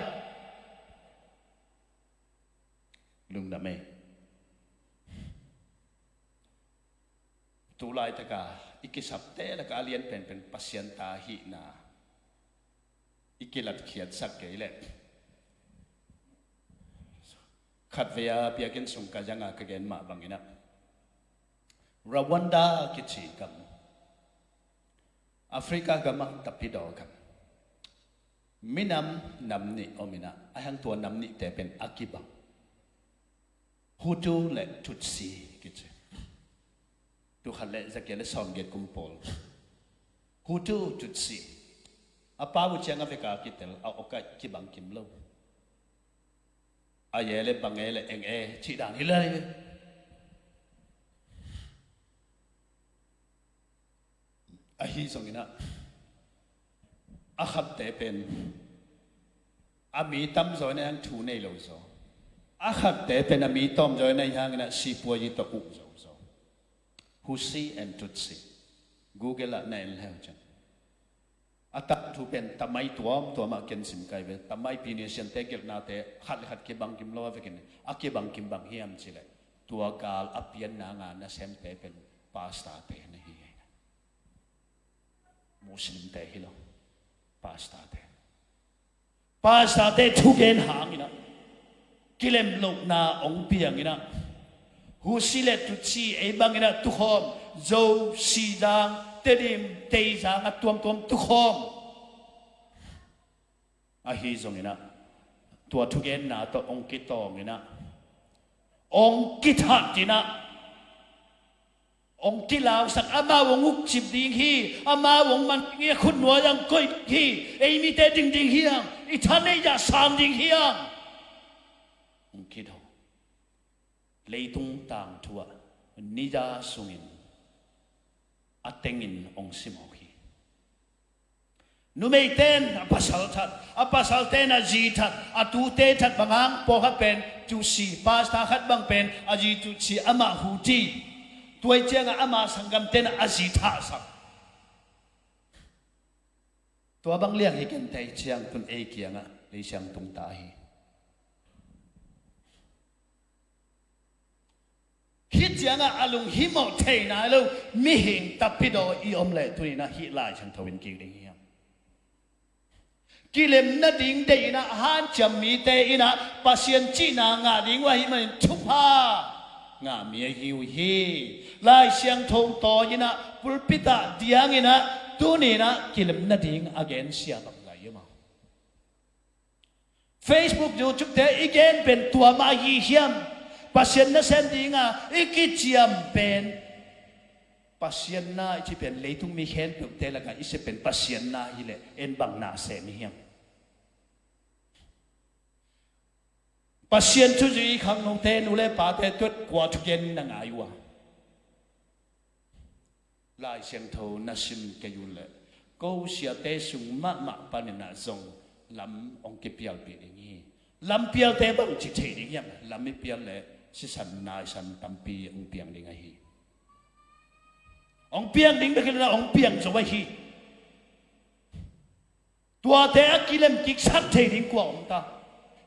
Speaker 7: lung da me tulai taka ikisapte la ka alien pen pasien ta hi na ikilat khiat sak ke le khat vea piakin sung ka janga ka gen ma bangina Rwanda kichi kam Afrika gamak tapido kam minam namni omina ahang tua namni te pen akibang Hutu le Tutsi kichi tu khale zakele songet kumpol Hutu Tutsi apa bu changa veka kitel a oka kibang kimlo ayele bangele eng chi dang hilai ahi songina akhat te pen ami tam zo ne ang thu nei lo zo akhat te pen ami tom zo ne hang na si po yi to uk zo Husi and Tutsi Google at nail helchan atak tu pen tamai tuam ken sim kai ve tamai pinesian tegel na te khat ke bang kim lo vekin akibang kim bang hiam chile tua kal apian na nga na sem te pen pasta te ne hi muslim te hilo pasta te thu gen hang ina kilem lok na ong piang ina Husi le Tutsi e bangina tu khom zo si dang tedim te zang atuam tu khom a hi zongina tua thu gen na to ong ki tong ina ong ki that tina ong ki law sak ama wong uk chip ding hi ama wong man nge khun no yang koi hi ei mi te ding hiang I thane ya sam ding hiang ong ki do leitung tang thua nija sungin atengin ong simohi numei ten apasal ten aji that atu te that bangang po ha pen tu si pasta khat bang pen aji tu si ama huti tuai chenga ama sangam ten aji tha sak to bang liang hi ken tai chiang tun e kianga le siang tung ta hi hit janga alung himo thei na lo mi hing tapido I omle tuni na hi lai chang thawin ki ding hiam kilem na ding de ina han cham mi te ina pasien chi na nga ding wa hi man thu pa nga mi hiu hi lai siang thong to ina pulpita diang ina tu ni na kilem na ding again sia bang lai ma Facebook du chuk te again pen tua ma hi hiam pasien na sen dinga ikichiam pen pasien na ichi pen leitung mi hen pu te la ka ise pen pasien na hi le en bang na se mi hiam pasien chu ji khang nong te nu le pa te tut kwa chu gen na ngai wa lai siang tho na sim ke yun le ko sia te sung ma ma pa ni na zong lam ong ke pial pi ni lam pial te bang chi thei ding yam lam mi pial le si san na san tam pi ong piang ding a hi ong piang ding be na ong piang zo wa hi tua te akilem kik sak thei ding kwa ong ta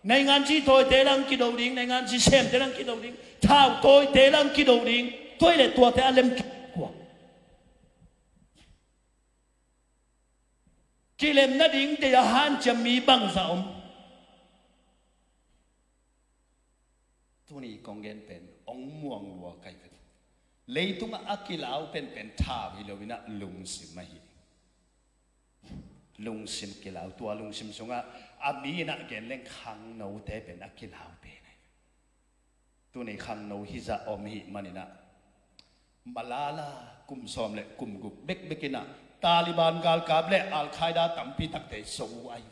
Speaker 7: ngày ngàn chi tôi tế lăng kỳ đầu đỉnh ngày ngàn chi xem tế lăng kỳ đầu đỉnh thảo tôi tế lăng kỳ đầu đỉnh tôi là tua tế alem của kỳ lem na đỉnh để han chăm mi bằng sa tôi này con gen pen ông muang lúa cái cái lấy tung akilau pen thà vì lo vina lung sim mai lung sim kilau tua lung sim sunga ami na gen leng khang no te pen akilau pe này tu này khang no hi za om hi manina malala kum som le kum gup bek bekina Taliban gal kable al qaeda tampi tak te so ai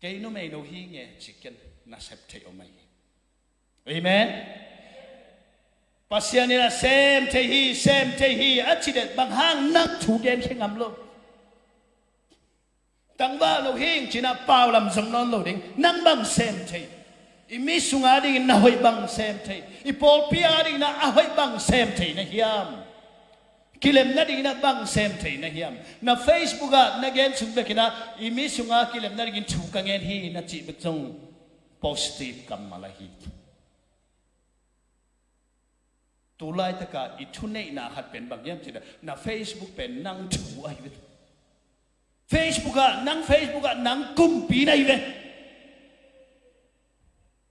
Speaker 7: ke no me no hi nge chicken na sep te o mai amen pasianina sem te hi achidet bang hang nak thu gen khengam lo tang ba lo hing china pau lam zong non lo ding nang bang sem te imi sunga ding na hoi bang sem te ipol pia ding na a hoi bang sem te na hiam kilem na ding na bang sem te na hiam na Facebook a na gen sung bekina imi sunga kilem na ding thu ka ngen hi na chi bek zong positive kam mala hi tulai taka ithune na hat pen bang yam chida na Facebook pen nang thu ai ve Facebook a nang kumpi nai ve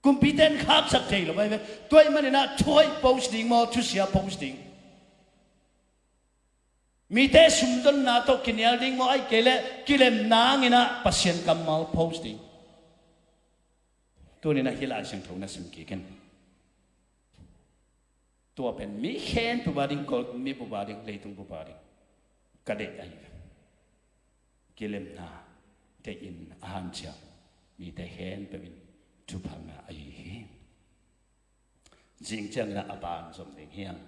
Speaker 7: kumpi ten khap sak thei lo bai ve toy mane na thoi posting mo thu sia posting mi te sum don na to kinyal ding mo ai kele kilem nang ina pasien kamal posting tu ni na hila sing thona sim ki ken tua pen mi khen pu bading kol mi pu bading leitung pu bading kade ai kilem na te in ahan cha mi te hen pe min tu phanga ai jing chang na aban som ding hiang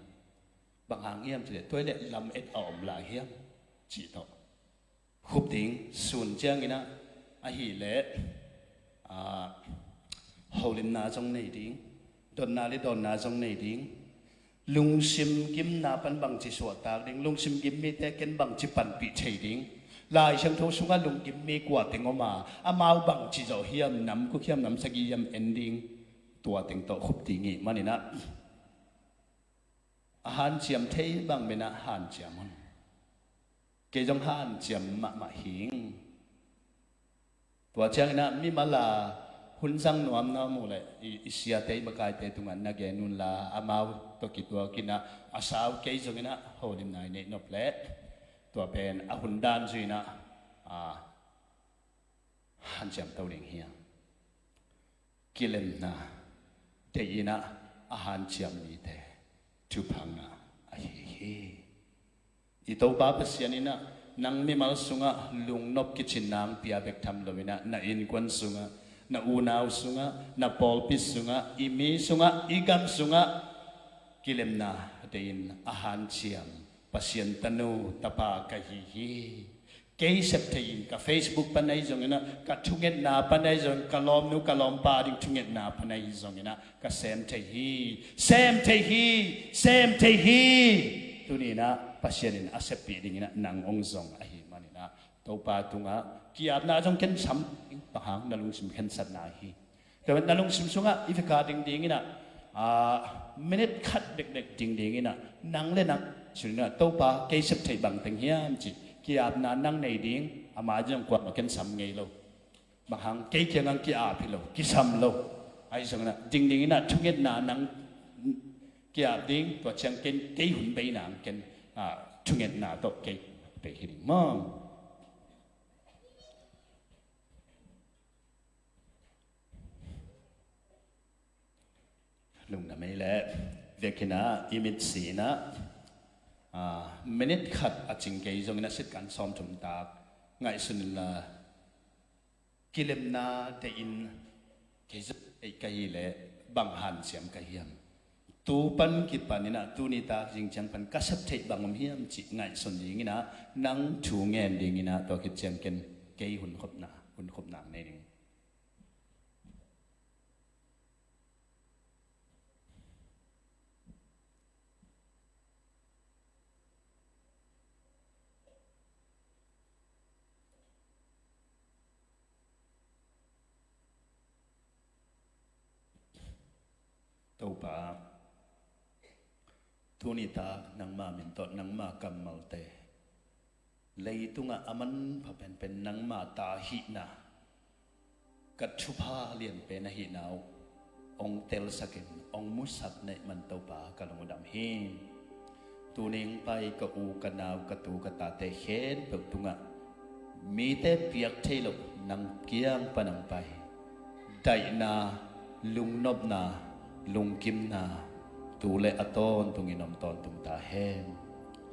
Speaker 7: bang hang hiam che toilet lam et om la hiam chi to khup ding sun chang ina a hi le holim na jong nei ding don na jong nei ding lung sim kim na pan bang chi so ta ding lung sim kim mi te ken bang chi pan pi chei ding lai sang tho sunga lung kim mi kwa teng oma amau bang chi zo hiam nam ku hiam nam sagi yam ending tua teng to khup ti ngi manina han chiam thei bang mena han chiam on ke jong han chiam ma hing tua chang na mi mala hun sang nuam na mu le isia te bakai te tungan na ge nun la amau to ki tua kina asau ke jong na holim nai ne no ple tua pen a hun dan ji na han chiam tau ding hiang kilem na te ina a han chiam ni te tu phanga a hi ito ba pasianina nang mi mal sunga lung nop kitchen nang pia bek tham lovina na in kwan sunga na unaw sunga na polpis sunga imi sunga igam sunga kilem na dein ahan chiam pasien tanu tapa ka hi ke sep thein ka Facebook panai jongena ka thunget na panai jong kalom pa ding thunget na panai jongena ka sem the hi tunina pasienin asepi ding na nang ong zong a hi manina to pa tunga kiap na jong ken sam pahang nalung sim khen sat na hi to nalung sim sunga ifika ding ina minute khat dek ding ina nang le nak chuna to pa ke sep thei bang teng hiam chi kia na nang nei ding ama jang kwat ma ken sam ngei lo bang hang ke kyang ang kia phi lo ki sam lo ai song na ding ding na thuget na nang kia ding to chang ken ke hun bei nang ken thuget na to ke pe hi mong lung na mai le vekina imit si na minute khat a ching ke jong na sit kan som thum ta ngai sun la kilem na te in ke z e kai le bang han siam ka hiam tu pan ki panina tu ni ta jing chang pan kasap thei bangum hiam chi ngai sun ding ina nang thu ngen ding ina to ki chang ken ke hun khop na nei ding tau pa tunita nang ma min to nang ma kamal te leitunga aman pha pen nang ma ta hi na kat thu pha lian pe na hi nau ong tel sakin ong musak nei man tau pa kalong dam hin tuning pai ka u kanau ka tu ka ta te hen pe tunga mi te piak thelo nang kiang panang pai dai na lung nop na lung kim na tu le aton tung inom ton tung ta hen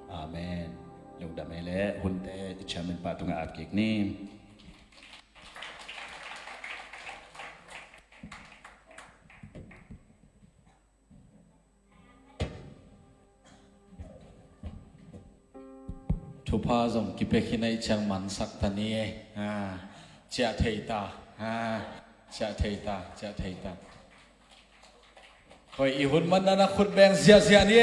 Speaker 7: amen lung da mele hun te chamen pa tung at kik ni
Speaker 6: thu pha zong ki pe khinai chang man sak ta ni cha thei ta cha thei ta khoi i hun man na khut beng zia zia ni